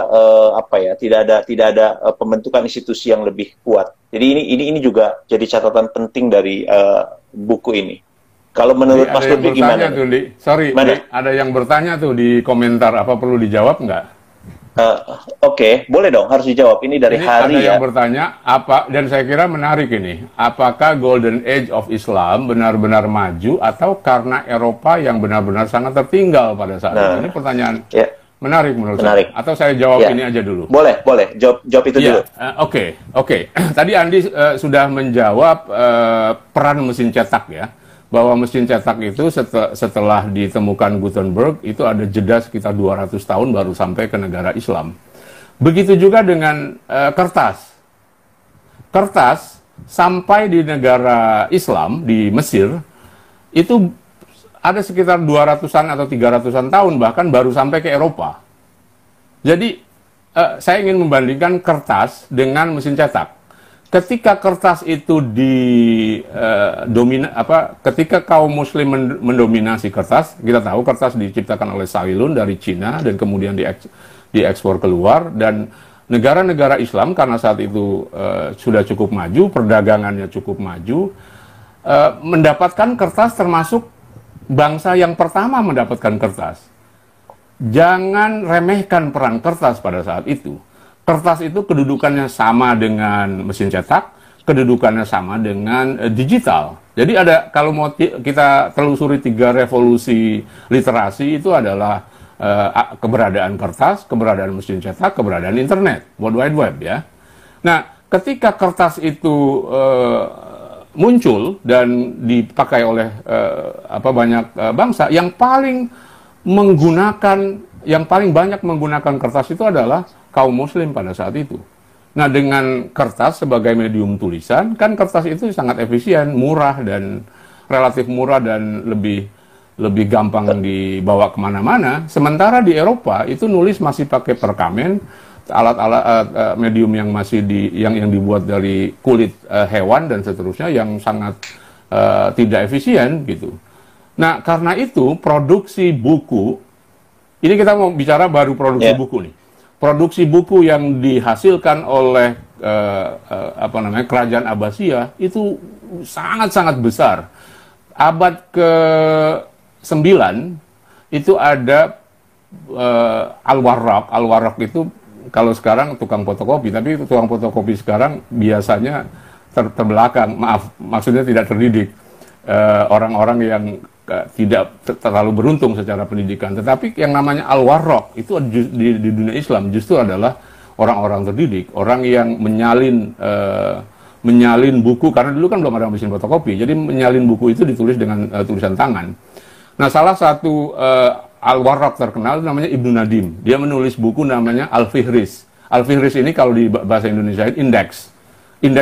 pembentukan institusi yang lebih kuat. Jadi ini juga jadi catatan penting dari buku ini. Kalau menurut Mas Lutfi gimana? Sorry, ada yang bertanya tuh di komentar, apa perlu dijawab nggak? Oke, boleh dong, harus dijawab. Ini dari Hari ada yang bertanya, dan saya kira menarik ini, apakah Golden Age of Islam benar-benar maju atau karena Eropa yang benar-benar sangat tertinggal pada saat itu? Ini pertanyaan menarik menurut saya. Atau saya jawab ini aja dulu? Boleh. Jawab itu dulu. Oke. Tadi Andi sudah menjawab peran mesin cetak ya. Bahwa mesin cetak itu setelah ditemukan Gutenberg, itu ada jeda sekitar 200 tahun baru sampai ke negara Islam. Begitu juga dengan kertas. Kertas sampai di negara Islam, di Mesir, itu ada sekitar 200-an atau 300-an tahun, bahkan baru sampai ke Eropa. Jadi, saya ingin membandingkan kertas dengan mesin cetak. Ketika kertas itu ketika kaum muslim mendominasi kertas, kita tahu kertas diciptakan oleh Sailun dari Cina dan kemudian diekspor keluar, dan negara-negara Islam karena saat itu sudah cukup maju, perdagangannya cukup maju, mendapatkan kertas, termasuk bangsa yang pertama mendapatkan kertas. Jangan remehkan peran kertas pada saat itu. Kertas itu kedudukannya sama dengan mesin cetak, kedudukannya sama dengan digital. Jadi kalau mau kita telusuri 3 revolusi literasi, itu adalah keberadaan kertas, keberadaan mesin cetak, keberadaan internet, World Wide Web ya. Nah, ketika kertas itu muncul dan dipakai oleh banyak bangsa, yang paling banyak menggunakan kertas itu adalah kaum muslim pada saat itu. Nah, dengan kertas sebagai medium tulisan, kan kertas itu sangat efisien, murah, dan relatif murah, dan lebih gampang dibawa kemana-mana. Sementara di Eropa itu nulis masih pakai perkamen, alat-alat medium yang masih yang dibuat dari kulit hewan dan seterusnya, yang sangat tidak efisien gitu. Nah, karena itu produksi buku, ini kita mau bicara baru produksi buku nih. Produksi buku yang dihasilkan oleh Kerajaan Abbasiyah itu sangat-sangat besar. Abad ke-9 itu ada Al-Warraq. Al-Warraq itu kalau sekarang tukang fotokopi, tapi tukang fotokopi sekarang biasanya terbelakang, maksudnya tidak terdidik. Orang-orang yang tidak terlalu beruntung secara pendidikan. Tetapi yang namanya Al-Warraq itu di dunia Islam justru adalah orang-orang terdidik, orang yang menyalin buku, karena dulu kan belum ada mesin fotokopi, jadi menyalin buku itu ditulis dengan tulisan tangan. Nah, salah satu Al-Warraq terkenal namanya Ibnu Nadim. Dia menulis buku namanya Al-Fihris. Al-Fihris ini kalau di bahasa Indonesia indeks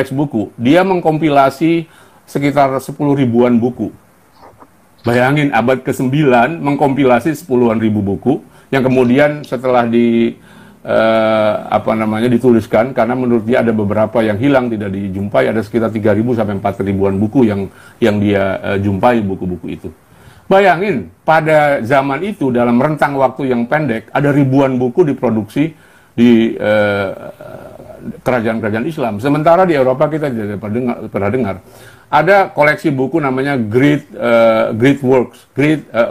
buku. Dia mengkompilasi sekitar 10 ribuan buku. Bayangin, abad ke-9 mengkompilasi 10-an ribu buku yang kemudian setelah dituliskan, karena menurut dia ada beberapa yang hilang, tidak dijumpai, ada sekitar 3.000 sampai 4.000-an buku yang dia jumpai buku-buku itu. Bayangin, pada zaman itu dalam rentang waktu yang pendek ada ribuan buku diproduksi di kerajaan-kerajaan Islam. Sementara di Eropa kita tidak pernah dengar. Ada koleksi buku namanya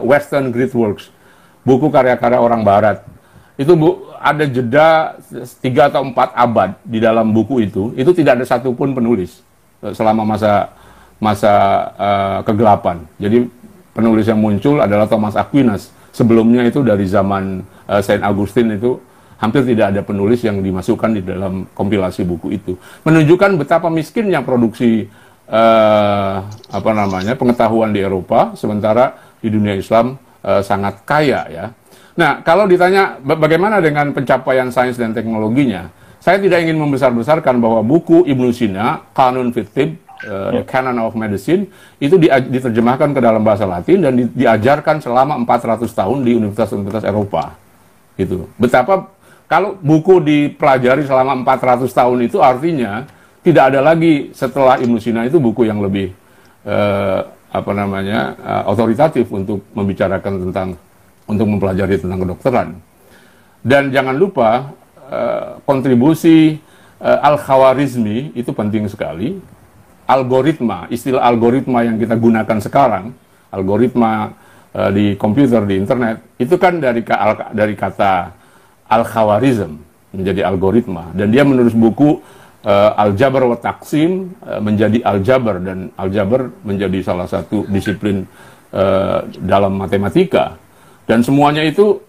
Western Great Works, buku karya-karya orang Barat. Itu ada jeda 3 atau 4 abad di dalam buku itu tidak ada satupun penulis selama masa kegelapan. Jadi penulis yang muncul adalah Thomas Aquinas. Sebelumnya itu dari zaman Saint Augustine itu hampir tidak ada penulis yang dimasukkan di dalam kompilasi buku itu. Menunjukkan betapa miskinnya produksi pengetahuan di Eropa, sementara di dunia Islam sangat kaya ya. Nah, kalau ditanya bagaimana dengan pencapaian sains dan teknologinya, saya tidak ingin membesar-besarkan bahwa buku Ibnu Sina, Qanun fit Tibb, The Canon of Medicine, itu diterjemahkan ke dalam bahasa Latin dan diajarkan selama 400 tahun di universitas-universitas Eropa. Gitu. Betapa kalau buku dipelajari selama 400 tahun itu artinya tidak ada lagi setelah Ibnu Sina itu buku yang lebih otoritatif untuk membicarakan untuk mempelajari tentang kedokteran. Dan jangan lupa kontribusi Al-Khawarizmi itu penting sekali. Algoritma, istilah algoritma yang kita gunakan sekarang, algoritma di komputer, di internet, itu kan dari kata Al-Khawarizm menjadi algoritma. Dan dia menulis buku Al-Jabr wa Taqsim menjadi Al-Jabr, dan Al-Jabr menjadi salah satu disiplin dalam matematika. Dan semuanya itu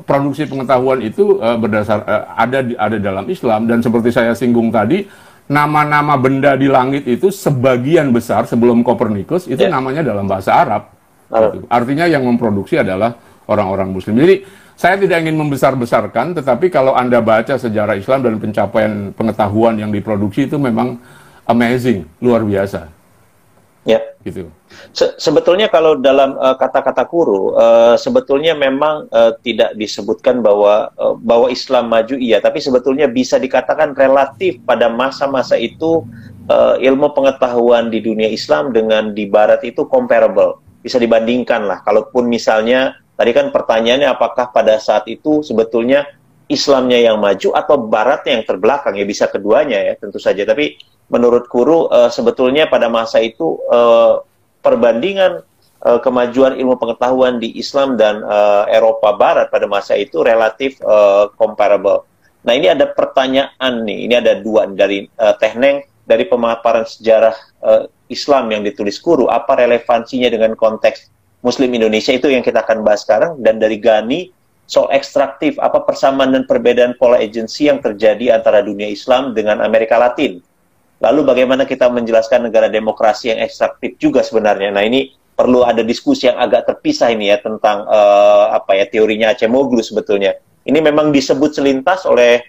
produksi pengetahuan itu ada dalam Islam. Dan seperti saya singgung tadi, nama-nama benda di langit itu sebagian besar sebelum Kopernikus itu namanya dalam bahasa Arab. Gitu. Artinya yang memproduksi adalah orang-orang Muslim. Jadi saya tidak ingin membesar-besarkan, tetapi kalau Anda baca sejarah Islam dan pencapaian pengetahuan yang diproduksi itu memang amazing, luar biasa. Ya. Gitu. Sebetulnya kalau dalam kata-kata Kuru, sebetulnya memang tidak disebutkan bahwa Islam maju, iya, tapi sebetulnya bisa dikatakan relatif pada masa-masa itu ilmu pengetahuan di dunia Islam dengan di Barat itu comparable, bisa dibandingkan lah. Kalaupun misalnya tadi kan pertanyaannya apakah pada saat itu sebetulnya Islamnya yang maju atau Baratnya yang terbelakang, ya bisa keduanya ya tentu saja. Tapi menurut Kuru sebetulnya pada masa itu perbandingan kemajuan ilmu pengetahuan di Islam dan Eropa Barat pada masa itu relatif comparable. Nah, ini ada pertanyaan nih, ini ada dua dari Teh Neng, dari pemaparan sejarah Islam yang ditulis Kuru, apa relevansinya dengan konteks Muslim Indonesia, itu yang kita akan bahas sekarang. Dan dari Gani, soal ekstraktif, apa persamaan dan perbedaan pola agensi yang terjadi antara dunia Islam dengan Amerika Latin. Lalu bagaimana kita menjelaskan negara demokrasi yang ekstraktif juga sebenarnya. Nah, ini perlu ada diskusi yang agak terpisah ini ya tentang teorinya Acemoglu sebetulnya. Ini memang disebut selintas oleh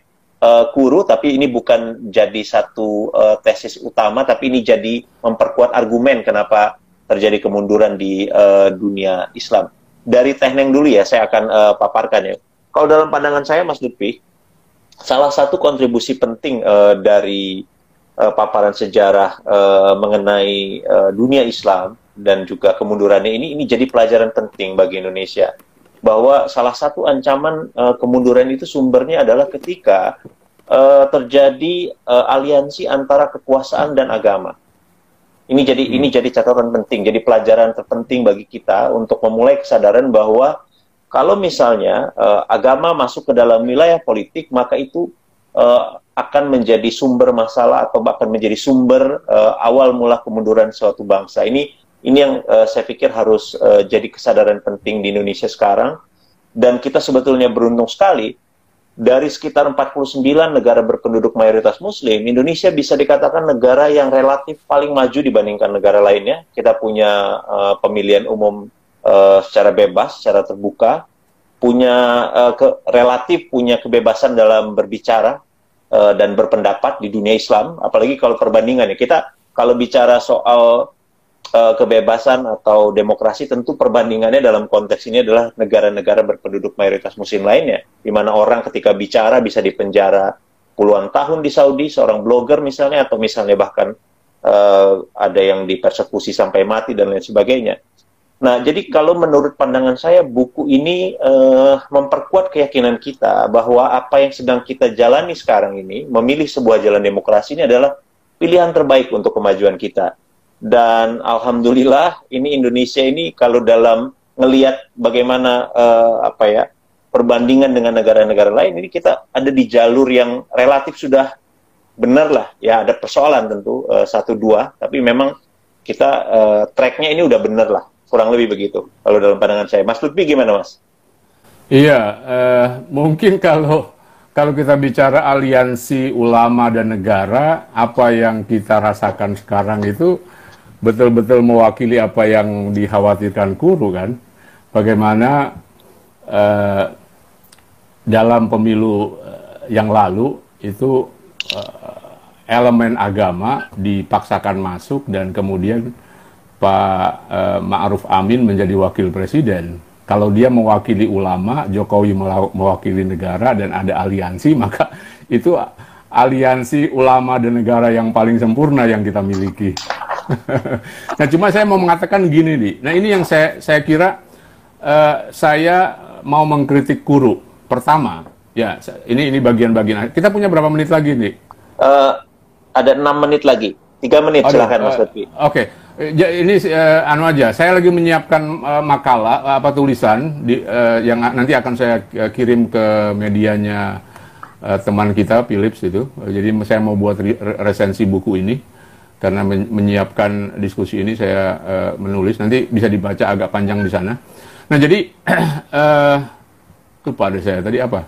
Kuru, tapi ini bukan jadi satu tesis utama, tapi ini jadi memperkuat argumen kenapa terjadi kemunduran di dunia Islam. Dari Teh Neng dulu ya, saya akan paparkan ya. Kalau dalam pandangan saya, Mas Lutfi, salah satu kontribusi penting dari paparan sejarah mengenai dunia Islam dan juga kemundurannya ini jadi pelajaran penting bagi Indonesia, bahwa salah satu ancaman kemunduran itu sumbernya adalah ketika terjadi aliansi antara kekuasaan dan agama. Ini jadi catatan penting, jadi pelajaran terpenting bagi kita untuk memulai kesadaran bahwa kalau misalnya agama masuk ke dalam wilayah politik, maka itu akan menjadi sumber masalah atau bahkan menjadi sumber awal mula kemunduran suatu bangsa. Ini yang saya pikir harus jadi kesadaran penting di Indonesia sekarang. Dan kita sebetulnya beruntung sekali, dari sekitar 49 negara berpenduduk mayoritas Muslim, Indonesia bisa dikatakan negara yang relatif paling maju dibandingkan negara lainnya. Kita punya pemilihan umum secara bebas, secara terbuka, relatif punya kebebasan dalam berbicara dan berpendapat di dunia Islam. Apalagi kalau perbandingan ya, kita kalau bicara soal kebebasan atau demokrasi, tentu perbandingannya dalam konteks ini adalah negara-negara berpenduduk mayoritas Muslim lainnya, di mana orang ketika bicara bisa dipenjara puluhan tahun di Saudi, seorang blogger misalnya, atau misalnya bahkan ada yang dipersekusi sampai mati dan lain sebagainya. Nah, jadi kalau menurut pandangan saya, buku ini memperkuat keyakinan kita bahwa apa yang sedang kita jalani sekarang ini, memilih sebuah jalan demokrasi, ini adalah pilihan terbaik untuk kemajuan kita. Dan alhamdulillah ini Indonesia ini kalau dalam ngelihat bagaimana perbandingan dengan negara-negara lain, ini kita ada di jalur yang relatif sudah benar lah. Ya ada persoalan tentu 1-2, tapi memang kita tracknya ini udah benar lah, kurang lebih begitu kalau dalam pandangan saya. Mas Lutfi gimana, Mas? Iya, mungkin kalau kita bicara aliansi ulama dan negara, apa yang kita rasakan sekarang itu betul-betul mewakili apa yang dikhawatirkan Guru kan. Bagaimana dalam pemilu yang lalu itu elemen agama dipaksakan masuk dan kemudian Pak Ma'ruf Amin menjadi wakil presiden. Kalau dia mewakili ulama, Jokowi mewakili negara dan ada aliansi, maka itu aliansi ulama dan negara yang paling sempurna yang kita miliki. Nah, cuma saya mau mengatakan gini nih. Nah, ini yang saya kira saya mau mengkritik Guru. Pertama, ya ini bagian-bagian. Kita punya berapa menit lagi nih? Ada 6 menit lagi. 3 menit silakan Mas Lutfi. Oke. Ini anu aja. Saya lagi menyiapkan makalah tulisan yang nanti akan saya kirim ke medianya teman kita Philips itu. Jadi saya mau buat resensi buku ini. Karena menyiapkan diskusi ini saya menulis, nanti bisa dibaca agak panjang di sana. Nah jadi, lupa ada saya tadi apa?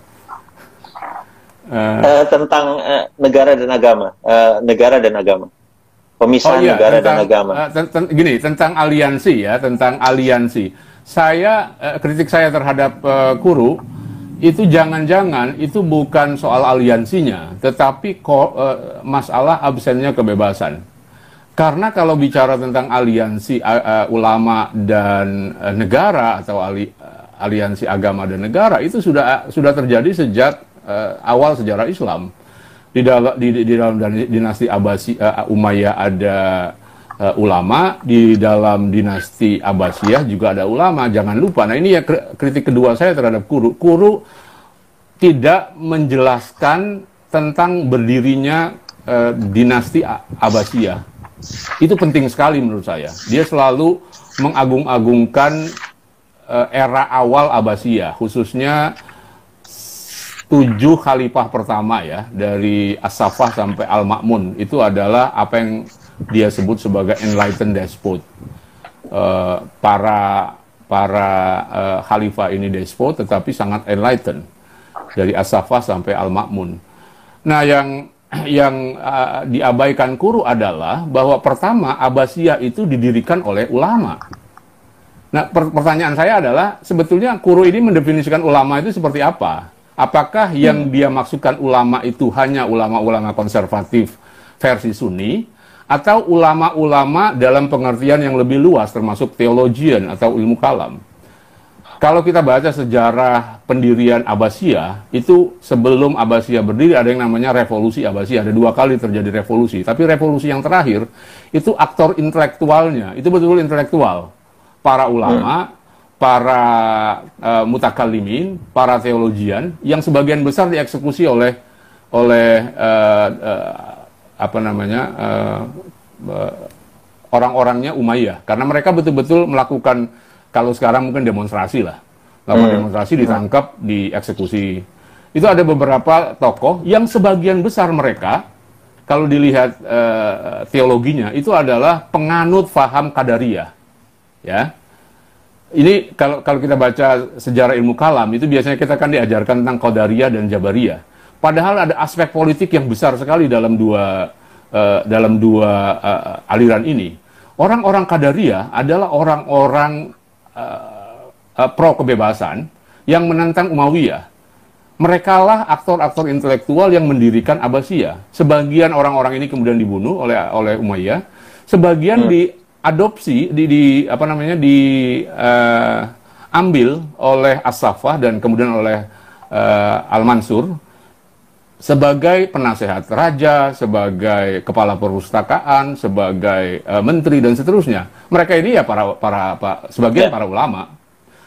Tentang negara dan agama, pemisahan negara dan agama. Gini, tentang aliansi ya, tentang aliansi. Kritik saya terhadap Guru, itu jangan-jangan itu bukan soal aliansinya, tetapi masalah absennya kebebasan. Karena kalau bicara tentang aliansi ulama dan negara atau aliansi agama dan negara itu sudah terjadi sejak awal sejarah Islam. Di dalam dinasti Umayyah ada ulama, di dalam dinasti Abbasiyah juga ada ulama. Jangan lupa. Nah, ini ya kritik kedua saya terhadap Guru. Guru tidak menjelaskan tentang berdirinya dinasti Abbasiyah. Itu penting sekali menurut saya. Dia selalu mengagung-agungkan era awal Abbasiyah, khususnya 7 khalifah pertama ya, dari As-Saffah sampai Al-Ma'mun. Itu adalah apa yang dia sebut sebagai enlightened despot. Para khalifah ini despot tetapi sangat enlightened, dari As-Saffah sampai Al-Ma'mun. Nah, yang diabaikan Guru adalah bahwa pertama Abbasiyah itu didirikan oleh ulama. Nah, pertanyaan saya adalah sebetulnya Guru ini mendefinisikan ulama itu seperti apa? Apakah yang dia maksudkan ulama itu hanya ulama-ulama konservatif versi Sunni, atau ulama-ulama dalam pengertian yang lebih luas termasuk theologian atau ilmu kalam? Kalau kita baca sejarah pendirian Abbasiyah, itu sebelum Abbasiyah berdiri ada yang namanya revolusi Abbasiyah. Ada 2 kali terjadi revolusi. Tapi revolusi yang terakhir, itu aktor intelektualnya, itu betul-betul intelektual. Para ulama, para mutakallimin, para teologian, yang sebagian besar dieksekusi oleh orang-orangnya Umayyah. Karena mereka betul-betul melakukan, kalau sekarang mungkin demonstrasi lah. Lakukan demonstrasi, ditangkap, dieksekusi. Itu ada beberapa tokoh yang sebagian besar mereka, kalau dilihat teologinya, itu adalah penganut faham Qadariyah. Ya. Ini kalau kita baca sejarah ilmu kalam, itu biasanya kita kan diajarkan tentang Qadariyah dan Jabariyah. Padahal ada aspek politik yang besar sekali dalam dua aliran ini. Orang-orang Qadariyah adalah orang-orang pro kebebasan yang menentang Umayyah. Merekalah aktor-aktor intelektual yang mendirikan Abbasiyah. Sebagian orang-orang ini kemudian dibunuh oleh Umayyah, sebagian diadopsi, diambil oleh As-Saffah dan kemudian oleh Al-Mansur sebagai penasehat raja, sebagai kepala perpustakaan, sebagai menteri dan seterusnya. Mereka ini ya sebagian para ulama.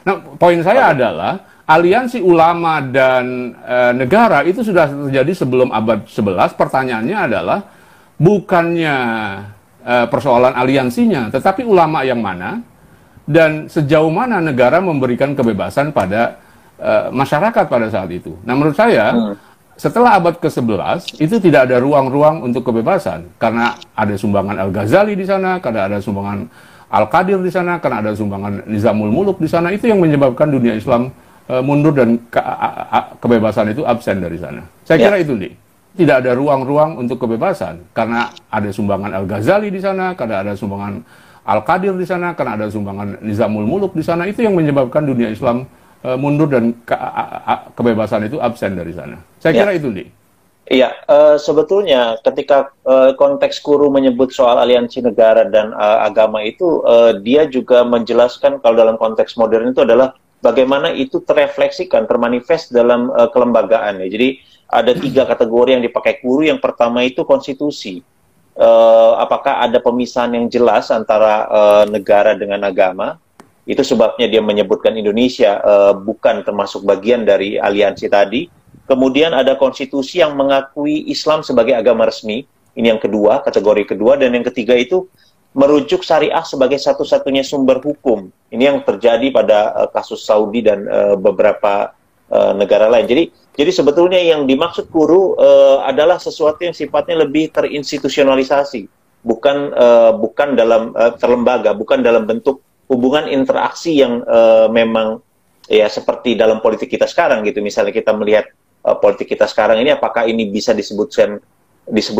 Nah, poin saya adalah aliansi ulama dan negara itu sudah terjadi sebelum abad 11. Pertanyaannya adalah bukannya persoalan aliansinya, tetapi ulama yang mana dan sejauh mana negara memberikan kebebasan pada masyarakat pada saat itu. Nah, menurut saya setelah abad ke-11 itu tidak ada ruang-ruang untuk kebebasan karena ada sumbangan Al-Ghazali di sana, karena ada sumbangan Al-Qadir di sana, karena ada sumbangan Nizamul Muluk di sana. Itu yang menyebabkan dunia Islam mundur dan kebebasan itu absen dari sana. Saya kira itu, Di. Tidak ada ruang-ruang untuk kebebasan karena ada sumbangan Al-Ghazali di sana, karena ada sumbangan Al-Qadir di sana, karena ada sumbangan Nizamul Muluk di sana. Itu yang menyebabkan dunia Islam mundur dan kebebasan itu absen dari sana. Saya kira itu, Di. Iya, sebetulnya ketika konteks Kuru menyebut soal aliansi negara dan agama itu, dia juga menjelaskan kalau dalam konteks modern itu adalah bagaimana itu terrefleksikan, termanifest dalam kelembagaan. Ya. Jadi ada 3 kategori yang dipakai Kuru. Yang pertama itu konstitusi. Apakah ada pemisahan yang jelas antara negara dengan agama? Itu sebabnya dia menyebutkan Indonesia bukan termasuk bagian dari aliansi tadi. Kemudian ada konstitusi yang mengakui Islam sebagai agama resmi. Ini yang kedua, kategori kedua. Dan yang ketiga itu merujuk syariah sebagai satu-satunya sumber hukum. Ini yang terjadi pada kasus Saudi dan beberapa negara lain. Jadi sebetulnya yang dimaksud Kuru adalah sesuatu yang sifatnya lebih terinstitusionalisasi. Bukan dalam terlembaga, bukan dalam bentuk hubungan interaksi yang memang ya seperti dalam politik kita sekarang gitu. Misalnya kita melihat politik kita sekarang ini, apakah ini bisa disebut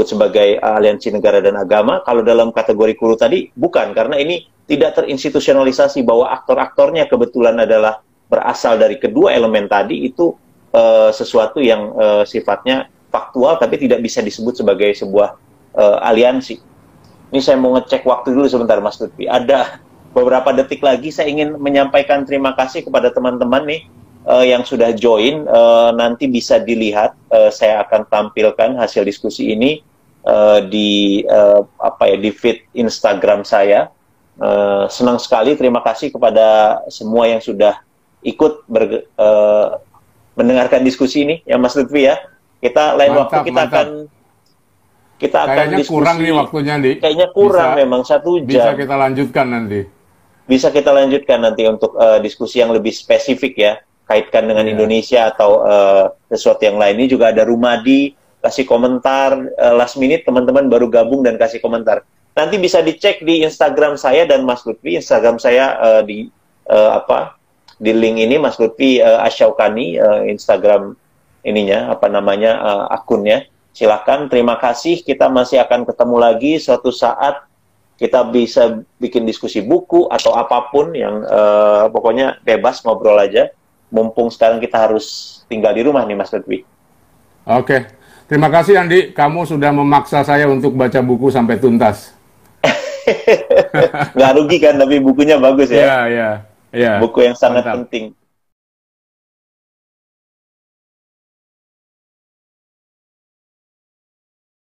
sebagai aliansi negara dan agama? Kalau dalam kategori Kuru tadi, bukan, karena ini tidak terinstitusionalisasi bahwa aktor-aktornya kebetulan adalah berasal dari kedua elemen tadi. Itu sesuatu yang sifatnya faktual, tapi tidak bisa disebut sebagai sebuah aliansi. Ini saya mau ngecek waktu dulu sebentar, Mas Lutfi. Ada beberapa detik lagi saya ingin menyampaikan terima kasih kepada teman-teman nih yang sudah join. Nanti bisa dilihat, saya akan tampilkan hasil diskusi ini di feed Instagram saya. Senang sekali, terima kasih kepada semua yang sudah ikut mendengarkan diskusi ini ya, Mas Lutfi ya. Kita lain waktu kita akan diskusi. Kurang nih waktunya, Di. Kayaknya kurang, memang 1 jam. Bisa kita lanjutkan nanti. Bisa kita lanjutkan nanti untuk diskusi yang lebih spesifik ya, kaitkan dengan Indonesia atau sesuatu yang lain. Ini juga ada Rumadi kasih komentar last minute, teman-teman baru gabung dan kasih komentar. Nanti bisa dicek di Instagram saya dan Mas Lutfi. Instagram saya di link ini, Mas Lutfi Asyaukani, Instagram ininya akunnya. Silakan, terima kasih. Kita masih akan ketemu lagi suatu saat. Kita bisa bikin diskusi buku atau apapun yang pokoknya bebas ngobrol aja. Mumpung sekarang kita harus tinggal di rumah nih, Mas Lutfi. Oke, terima kasih Andi. Kamu sudah memaksa saya untuk baca buku sampai tuntas. Nggak rugi kan, tapi bukunya bagus ya. Iya. Buku yang sangat penting.